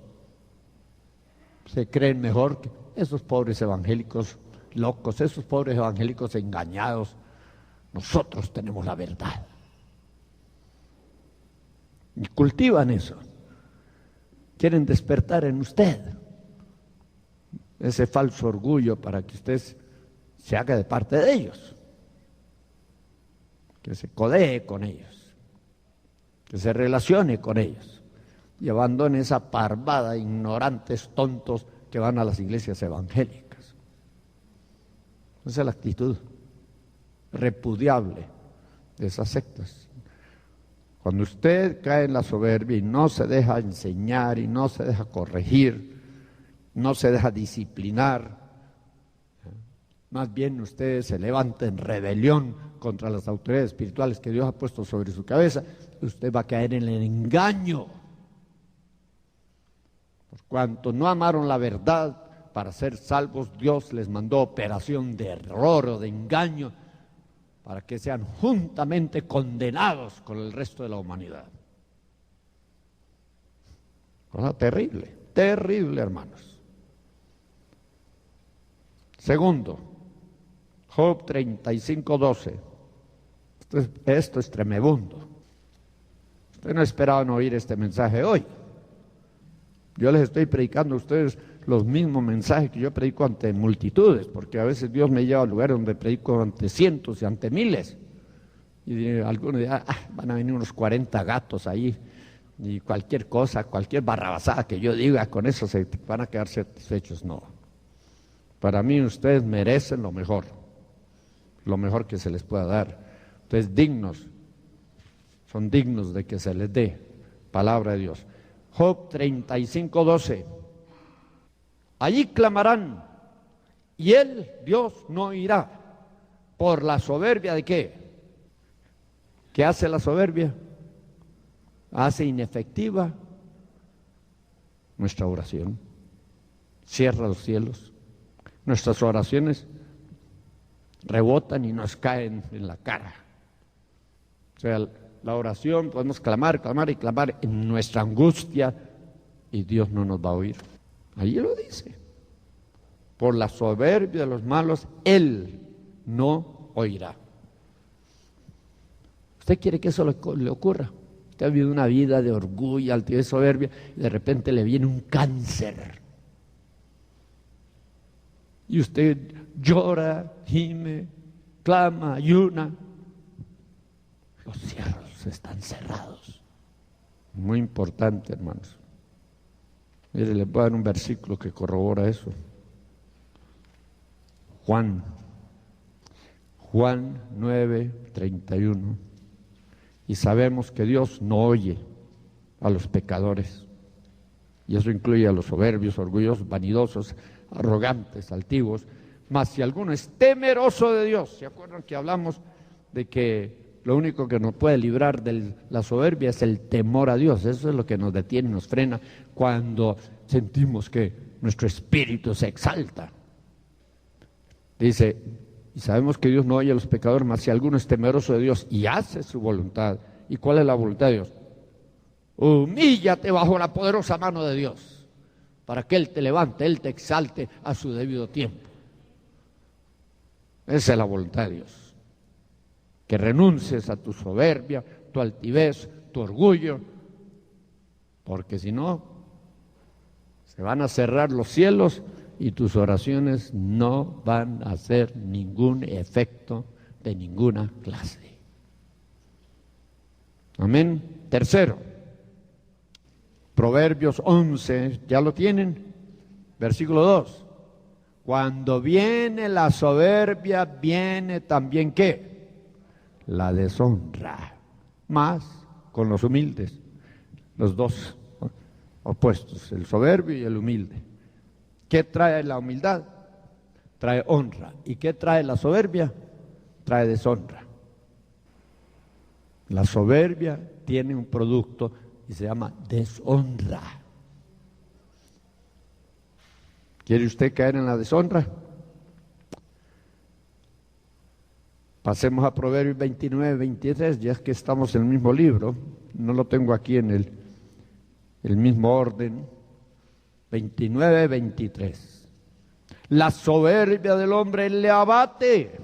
se creen mejor que esos pobres evangélicos locos, esos pobres evangélicos engañados. Nosotros tenemos la verdad. Y cultivan eso. Quieren despertar en usted ese falso orgullo para que usted se haga de parte de ellos, que se codee con ellos, que se relacione con ellos y abandone esa parvada de ignorantes tontos que van a las iglesias evangélicas. Esa es la actitud repudiable de esas sectas. Cuando usted cae en la soberbia y no se deja enseñar y no se deja corregir, no se deja disciplinar, más bien usted se levanta en rebelión contra las autoridades espirituales que Dios ha puesto sobre su cabeza, usted va a caer en el engaño. Por cuanto no amaron la verdad para ser salvos, Dios les mandó operación de error o de engaño para que sean juntamente condenados con el resto de la humanidad. Cosa terrible, terrible, hermanos. Segundo, Job 35:12. Esto es tremebundo. Ustedes no esperaban oír este mensaje hoy. Yo les estoy predicando a ustedes los mismos mensajes que yo predico ante multitudes, porque a veces Dios me lleva a lugares donde predico ante cientos y ante miles. Y algunos dirán, van a venir unos 40 gatos ahí, y cualquier cosa, cualquier barrabasada que yo diga, con eso se van a quedar satisfechos. No. Para mí ustedes merecen lo mejor que se les pueda dar. Ustedes son dignos de que se les dé palabra de Dios. Job 35:12. Allí clamarán, y él, Dios, no irá, por la soberbia de ¿qué? ¿Qué hace la soberbia? hace inefectiva nuestra oración, cierra los cielos, nuestras oraciones rebotan y nos caen en la cara. O sea, la oración podemos clamar, clamar y clamar en nuestra angustia y Dios no nos va a oír. Allí lo dice. Por la soberbia de los malos, Él no oirá. ¿Usted quiere que eso le ocurra? Usted ha vivido una vida de orgullo, altivez, soberbia, y de repente le viene un cáncer. Y usted llora, gime, clama, ayuna. Los cielos están cerrados. Muy importante, hermanos. Mire, les voy a dar un versículo que corrobora eso. Juan 9:31. Y sabemos que Dios no oye a los pecadores. Y eso incluye a los soberbios, orgullosos, vanidosos, arrogantes, altivos. Mas si alguno es temeroso de Dios, ¿se acuerdan que hablamos de que lo único que nos puede librar de la soberbia es el temor a Dios? Eso es lo que nos detiene, nos frena cuando sentimos que nuestro espíritu se exalta. Dice, y sabemos que Dios no oye a los pecadores, mas si alguno es temeroso de Dios y hace su voluntad. ¿Y cuál es la voluntad de Dios? Humíllate bajo la poderosa mano de Dios, para que Él te levante, Él te exalte a su debido tiempo. Esa es la voluntad de Dios. Que renuncies a tu soberbia, tu altivez, tu orgullo, porque si no, se van a cerrar los cielos y tus oraciones no van a hacer ningún efecto de ninguna clase. Amén. Tercero, Proverbios 11, ¿ya lo tienen? Versículo 2. Cuando viene la soberbia, viene también ¿qué? La deshonra. Más con los humildes. Los dos opuestos, el soberbio y el humilde. ¿Qué trae la humildad? Trae honra. ¿Y qué trae la soberbia? Trae deshonra. La soberbia tiene un producto y se llama deshonra. ¿Quiere usted caer en la deshonra? Pasemos a Proverbios 29:23, ya es que estamos en el mismo libro, no lo tengo aquí en el mismo orden. 29:23. La soberbia del hombre le abate.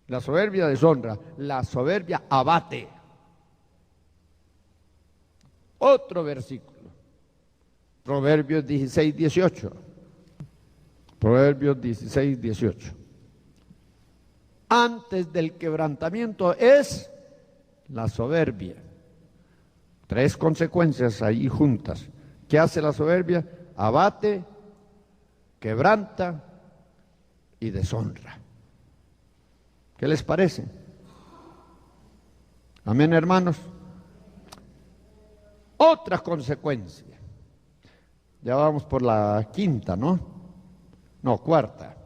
La soberbia deshonra, la soberbia abate. Otro versículo. Proverbios 16:18. Proverbios 16:18. Antes del quebrantamiento es la soberbia. Tres consecuencias ahí juntas. ¿Qué hace la soberbia? Abate, quebranta y deshonra. ¿Qué les parece? Amén, hermanos. Otra consecuencia. Ya vamos por la quinta, ¿no? No, cuarta.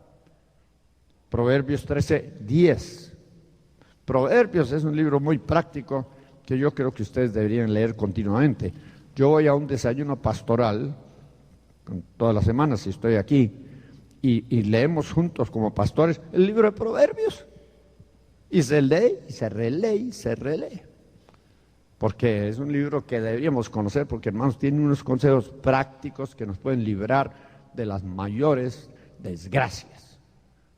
Proverbios 13:10. Proverbios es un libro muy práctico que yo creo que ustedes deberían leer continuamente. Yo voy a un desayuno pastoral todas las semanas si estoy aquí y leemos juntos como pastores el libro de Proverbios. Y se lee, y se relee, y se relee. Porque es un libro que deberíamos conocer, porque hermanos, tiene unos consejos prácticos que nos pueden librar de las mayores desgracias.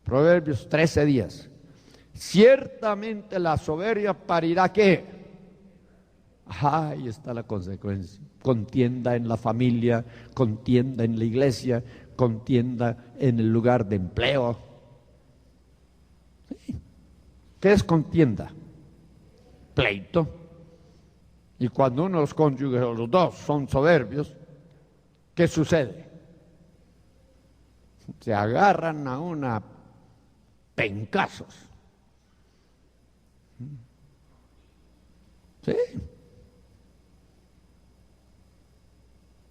Proverbios 13:10. Ciertamente la soberbia parirá ¿qué? Ahí está la consecuencia. Contienda en la familia, contienda en la iglesia, contienda en el lugar de empleo. ¿Sí? ¿Qué es contienda? Pleito. Y cuando uno de los cónyuges o los dos son soberbios, ¿qué sucede? Se agarran a una pencazos. Sí.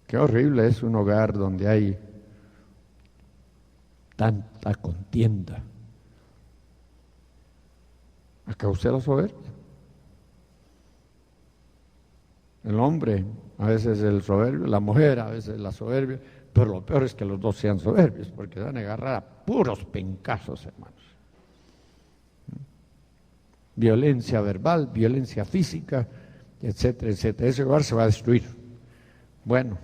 Qué horrible es un hogar donde hay tanta contienda a causa de la soberbia. El hombre a veces es el soberbio, la mujer a veces es la soberbia, pero lo peor es que los dos sean soberbios, porque van a agarrar a puros pencazos, hermanos. Violencia verbal, violencia física, etcétera, etcétera. Ese hogar se va a destruir. Bueno,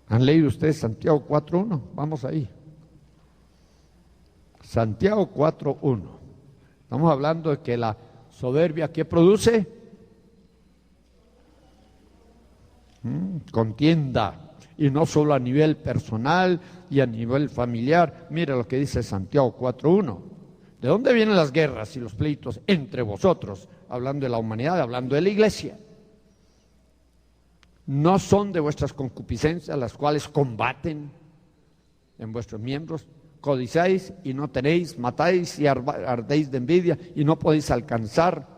¿han leído ustedes Santiago 4.1? Vamos ahí. Santiago 4.1. Estamos hablando de que la soberbia, ¿qué produce? Contienda. Y no solo a nivel personal y a nivel familiar. Mira lo que dice Santiago 4.1. ¿De dónde vienen las guerras y los pleitos entre vosotros? Hablando de la humanidad, hablando de la iglesia. No son de vuestras concupiscencias las cuales combaten en vuestros miembros. Codiciáis y no tenéis, matáis y ardéis de envidia y no podéis alcanzar.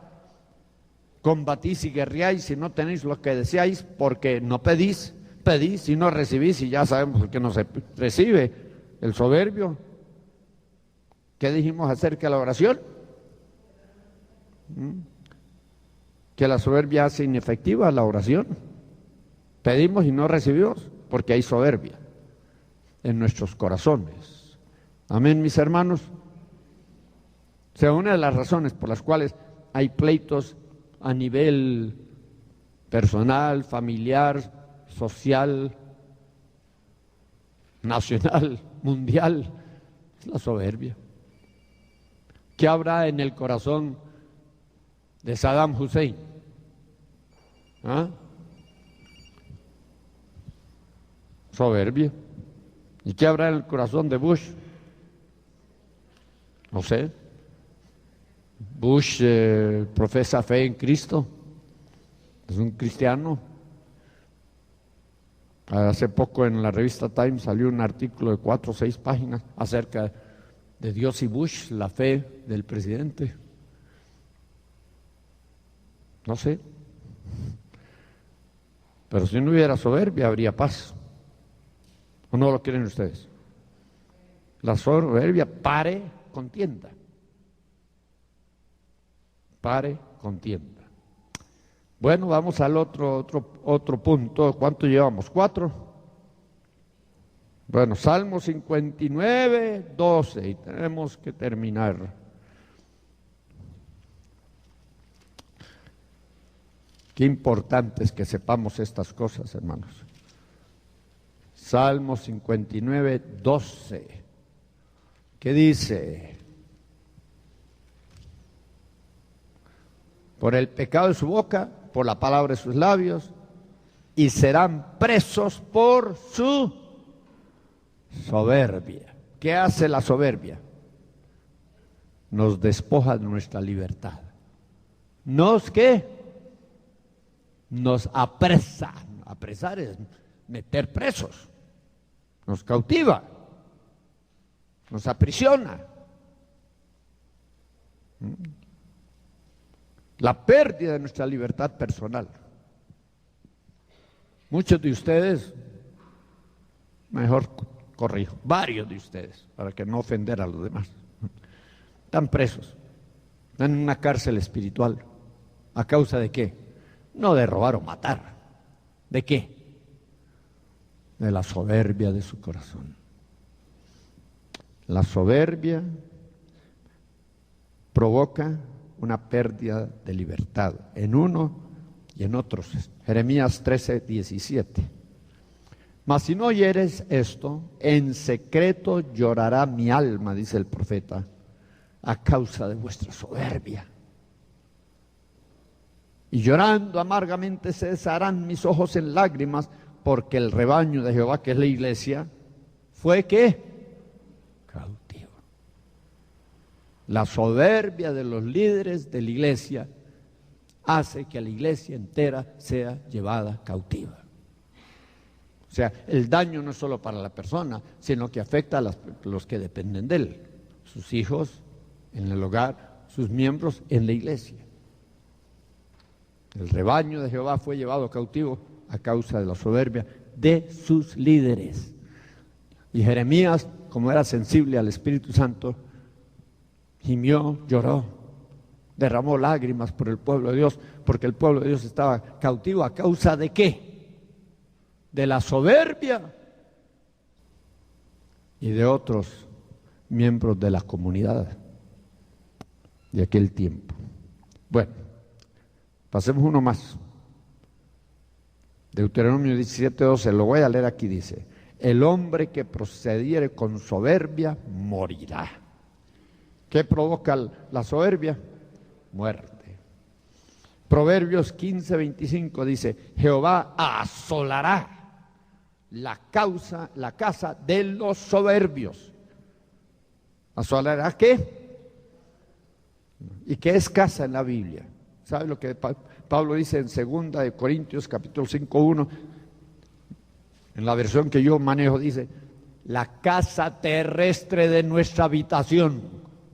Combatís y guerreáis y no tenéis lo que deseáis porque no pedís. Pedís y no recibís y ya sabemos por qué no se recibe. El soberbio. ¿Qué dijimos acerca de la oración? Que la soberbia hace inefectiva la oración. Pedimos y no recibimos porque hay soberbia en nuestros corazones. Amén, mis hermanos. O sea, una de las razones por las cuales hay pleitos a nivel personal, familiar, social, nacional, mundial, es la soberbia. ¿Qué habrá en el corazón de Saddam Hussein? ¿Ah? Soberbia. ¿Y qué habrá en el corazón de Bush? No sé. Bush profesa fe en Cristo, es un cristiano. Hace poco en la revista Time salió un artículo de 4 o 6 páginas acerca de Dios y Bush, la fe del presidente. No sé. Pero si no hubiera soberbia, habría paz. ¿O no lo quieren ustedes? La soberbia pare contienda. Pare contienda. Bueno, vamos al otro punto. ¿Cuánto llevamos? 4. Bueno, Salmo 59, 12, y tenemos que terminar. Qué importante es que sepamos estas cosas, hermanos. Salmo 59, 12. ¿Qué dice? Por el pecado de su boca, por la palabra de sus labios, y serán presos por su soberbia. ¿Qué hace la soberbia? Nos despoja de nuestra libertad. ¿Nos qué? Nos apresa. Apresar es meter presos. Nos cautiva. Nos aprisiona. La pérdida de nuestra libertad personal. Muchos de ustedes, mejor corrijo, varios de ustedes, para que no ofender a los demás, están presos, están en una cárcel espiritual. ¿A causa de qué? No de robar o matar. ¿De qué? De la soberbia de su corazón. La soberbia provoca una pérdida de libertad en uno y en otros. Jeremías 13, 17. Mas si no oyeres esto, en secreto llorará mi alma, dice el profeta, a causa de vuestra soberbia. Y llorando amargamente se desharán mis ojos en lágrimas, porque el rebaño de Jehová, que es la iglesia, fue ¿qué? Cautivo. La soberbia de los líderes de la iglesia hace que la iglesia entera sea llevada cautiva. O sea, el daño no es solo para la persona, sino que afecta a los que dependen de él, sus hijos en el hogar, sus miembros en la iglesia. El rebaño de Jehová fue llevado cautivo a causa de la soberbia de sus líderes. Y Jeremías, como era sensible al Espíritu Santo, gimió, lloró derramó lágrimas por el pueblo de Dios, porque el pueblo de Dios estaba cautivo ¿a causa de qué? De la soberbia y de otros miembros de la comunidad de aquel tiempo. Bueno, pasemos uno más. Deuteronomio 17:12, lo voy a leer aquí, dice: el hombre que procediere con soberbia morirá. ¿Qué provoca la soberbia? Muerte. Proverbios 15:25 dice: Jehová asolará la casa de los soberbios. ¿Asolará qué? ¿Y qué es casa en la Biblia? ¿Sabe lo que Pablo dice en 2 de Corintios capítulo 5:1? En la versión que yo manejo dice: la casa terrestre de nuestra habitación.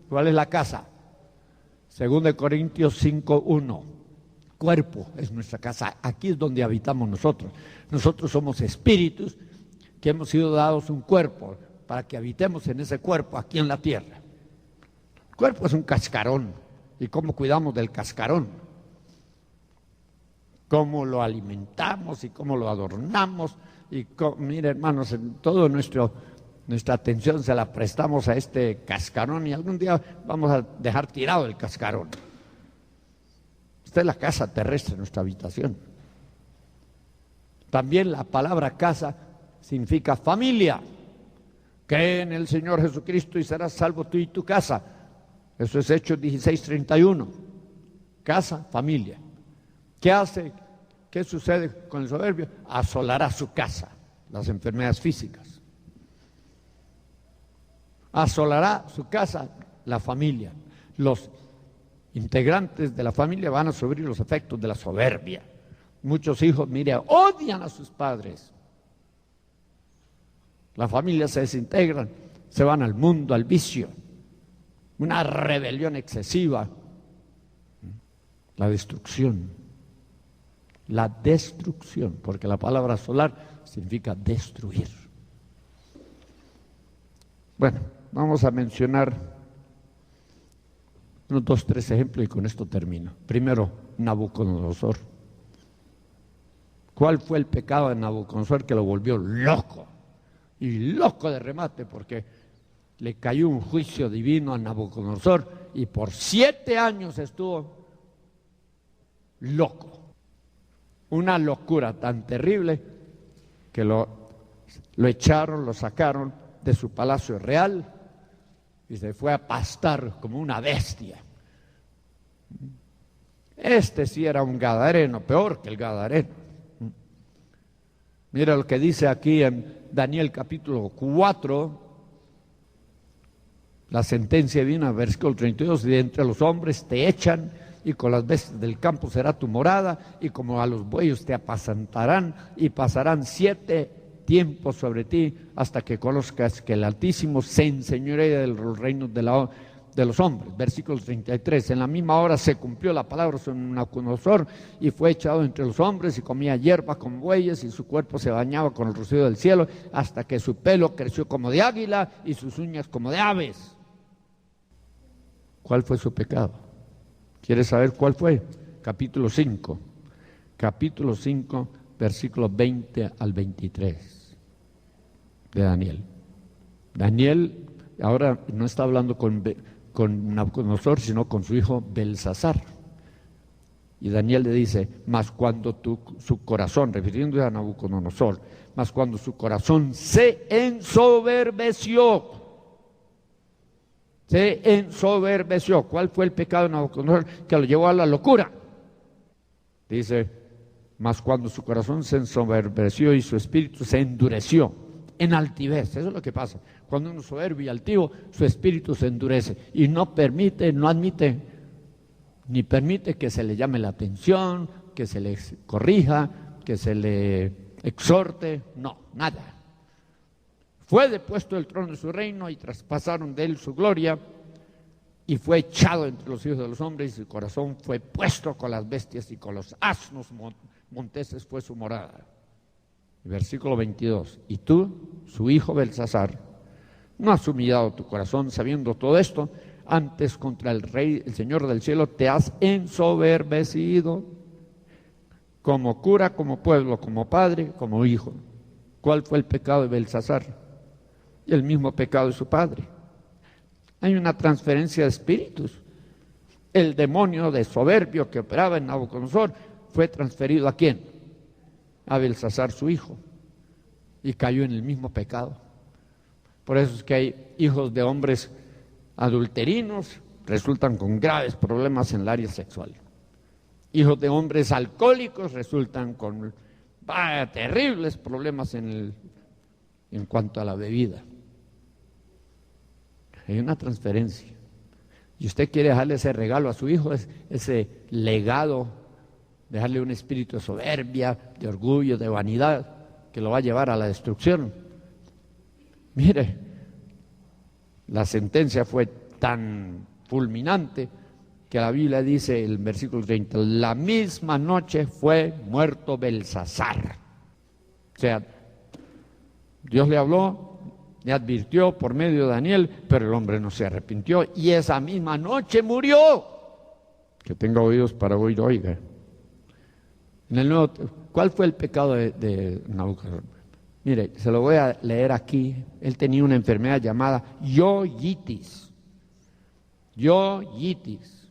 ¿Cuál es la casa? 2 de Corintios 5:1. Cuerpo es nuestra casa. Aquí es donde habitamos nosotros. Nosotros somos espíritus que hemos sido dados un cuerpo para que habitemos en ese cuerpo aquí en la tierra. El cuerpo es un cascarón. ¿Y cómo cuidamos del cascarón? Cómo lo alimentamos y cómo lo adornamos. Y mire, hermanos, en todo nuestra atención se la prestamos a este cascarón y algún día vamos a dejar tirado el cascarón. Esta es la casa terrestre, nuestra habitación. También la palabra casa significa familia. Cree en el Señor Jesucristo y serás salvo tú y tu casa. Eso es Hechos 16:31. Casa, familia. ¿Qué hace? ¿Qué sucede con el soberbio? Asolará su casa, las enfermedades físicas. Asolará su casa, la familia. Los integrantes de la familia van a sufrir los efectos de la soberbia. Muchos hijos, mire, odian a sus padres. Las familias se desintegran, se van al mundo, al vicio. Una rebelión excesiva. La destrucción. La destrucción, porque la palabra asolar significa destruir. Bueno, vamos a mencionar unos 2, 3 ejemplos y con esto termino. Primero, Nabucodonosor. ¿Cuál fue el pecado de Nabucodonosor que lo volvió loco? Y loco de remate, porque le cayó un juicio divino a Nabucodonosor y por 7 años estuvo loco. Una locura tan terrible que lo echaron, lo sacaron de su palacio real y se fue a pastar como una bestia. Este sí era un gadareno, peor que el gadareno. Mira lo que dice aquí en Daniel capítulo 4, la sentencia divina, versículo 32, y de entre los hombres te echan, y con las bestias del campo será tu morada, y como a los bueyes te apacentarán, y pasarán 7 tiempos sobre ti, hasta que conozcas que el Altísimo se enseñorea de los reinos de los hombres. Versículo 33, en la misma hora se cumplió la palabra sobre Nabucodonosor, y fue echado entre los hombres, y comía hierba con bueyes, y su cuerpo se bañaba con el rocío del cielo, hasta que su pelo creció como de águila, y sus uñas como de aves. ¿Cuál fue su pecado? ¿Quieres saber cuál fue? Capítulo 5, versículos 20 al 23 de Daniel. Daniel ahora no está hablando con Nabucodonosor, sino con su hijo Belsasar. Y Daniel le dice: mas cuando su corazón, refiriéndose a Nabucodonosor, mas cuando su corazón se ensoberbeció. Se ensoberbeció. ¿Cuál fue el pecado de Nabucodonosor que lo llevó a la locura? Dice: mas cuando su corazón se ensoberbeció y su espíritu se endureció, en altivez. Eso es lo que pasa. Cuando uno es soberbio y altivo, su espíritu se endurece y no admite, ni permite que se le llame la atención, que se le corrija, que se le exhorte. No, nada. Fue depuesto del trono de su reino y traspasaron de él su gloria, y fue echado entre los hijos de los hombres, y su corazón fue puesto con las bestias, y con los asnos monteses fue su morada. Versículo 22, y tú, su hijo Belsasar, no has humillado tu corazón sabiendo todo esto, Antes contra el Rey, el Señor del cielo, te has ensoberbecido como cura, como pueblo, como padre, como hijo. ¿Cuál fue el pecado de Belsasar? Y el mismo pecado de su padre. Hay una transferencia de espíritus. El demonio de soberbio que operaba en Nabucodonosor fue transferido ¿a quién? A Belsasar, su hijo, y cayó en el mismo pecado. Por eso es que hay hijos de hombres adulterinos, resultan con graves problemas en el área sexual. Hijos de hombres alcohólicos resultan con terribles problemas en cuanto a la bebida. Hay una transferencia. Y usted quiere dejarle ese regalo a su hijo, ese legado, dejarle un espíritu de soberbia, de orgullo, de vanidad, que lo va a llevar a la destrucción. Mire, la sentencia fue tan fulminante que la Biblia dice, el versículo 30, la misma noche fue muerto Belsasar. O sea, Dios le habló, le advirtió por medio de Daniel, pero el hombre no se arrepintió y esa misma noche murió. Que tenga oídos para oír, oiga. ¿Cuál fue el pecado de Nabucodonosor? Mire, se lo voy a leer aquí. Él tenía una enfermedad llamada yoyitis. Yoyitis.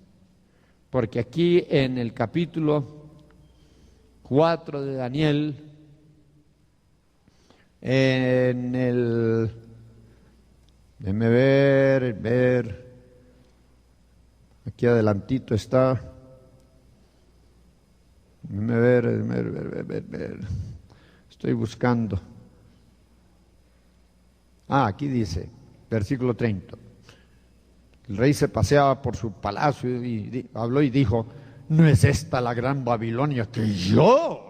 Porque aquí en el capítulo 4 de Daniel, déjeme ver, aquí adelantito está, déjeme ver, estoy buscando. Aquí dice, versículo 30, el rey se paseaba por su palacio y habló y dijo, ¿no es esta la gran Babilonia que yo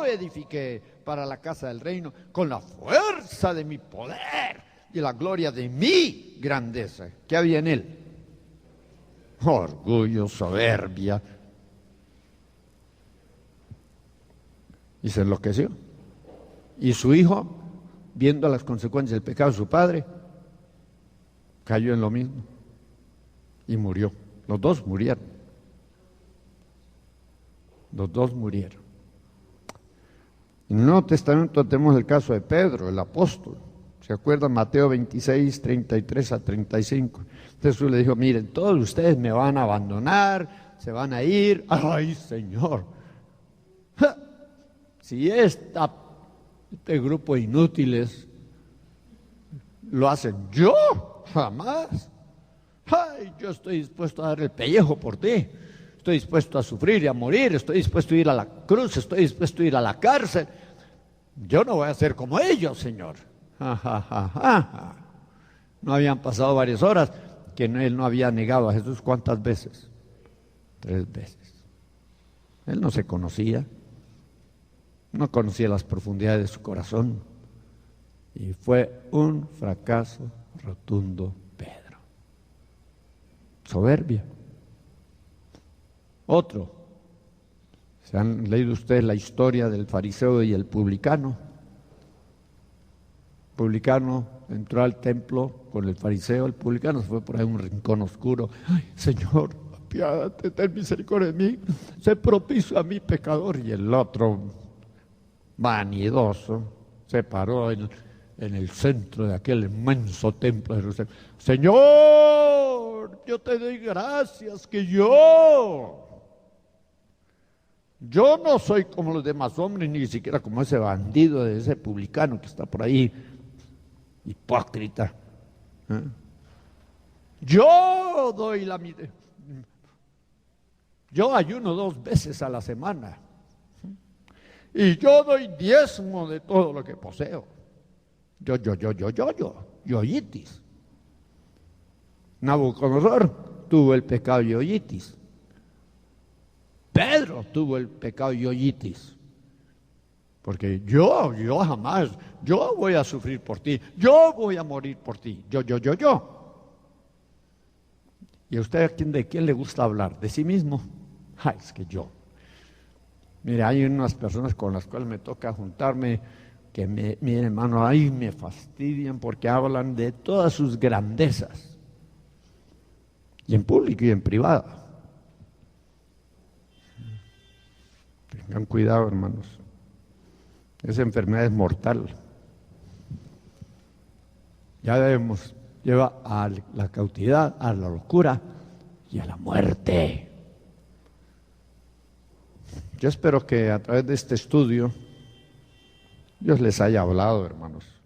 edifiqué para la casa del reino con la fuerza de mi poder y la gloria de mi grandeza? ¿Qué había en él? Orgullo, soberbia. Y se enloqueció. Y su hijo, viendo las consecuencias del pecado de su padre, cayó en lo mismo y murió. Los dos murieron. Los dos murieron. En el Nuevo Testamento tenemos el caso de Pedro, el apóstol. ¿Se acuerdan? Mateo 26, 33 a 35. Jesús le dijo, miren, todos ustedes me van a abandonar, se van a ir. ¡Ay, Señor! ¡Ja! Si este grupo de inútiles lo hacen, yo jamás. ¡Ay, yo estoy dispuesto a dar el pellejo por ti! Estoy dispuesto a sufrir y a morir, estoy dispuesto a ir a la cruz, estoy dispuesto a ir a la cárcel. Yo no voy a ser como ellos, Señor. No habían pasado varias horas que él no había negado a Jesús. ¿Cuántas veces? 3 veces. Él no se conocía, no conocía las profundidades de su corazón y fue un fracaso rotundo Pedro. Soberbia. Otro, ¿se han leído ustedes la historia del fariseo y el publicano? El publicano entró al templo con el fariseo, el publicano se fue por ahí a un rincón oscuro. ¡Ay, Señor, apiádate, ten misericordia de mí, sé propicio a mi pecador! Y el otro, vanidoso, se paró en el centro de aquel inmenso templo de Jerusalén. ¡Señor, yo te doy gracias que yo no soy como los demás hombres, ni siquiera como ese bandido, de ese publicano que está por ahí, hipócrita. Yo ayuno 2 veces a la semana y yo doy diezmo de todo lo que poseo. Yoyitis. Nabucodonosor tuvo el pecado yoyitis. Pedro tuvo el pecado yoyitis. Porque yo jamás, yo voy a sufrir por ti, yo voy a morir por ti, yo. ¿Y a usted de quién le gusta hablar? ¿De sí mismo? Ay, es que yo. Mire, hay unas personas con las cuales me toca juntarme que miren, hermano, ahí me fastidian porque hablan de todas sus grandezas. y en público y en privado. Tengan cuidado, hermanos. Esa enfermedad es mortal. Ya lleva a la cautividad, a la locura y a la muerte. Yo espero que a través de este estudio Dios les haya hablado, hermanos.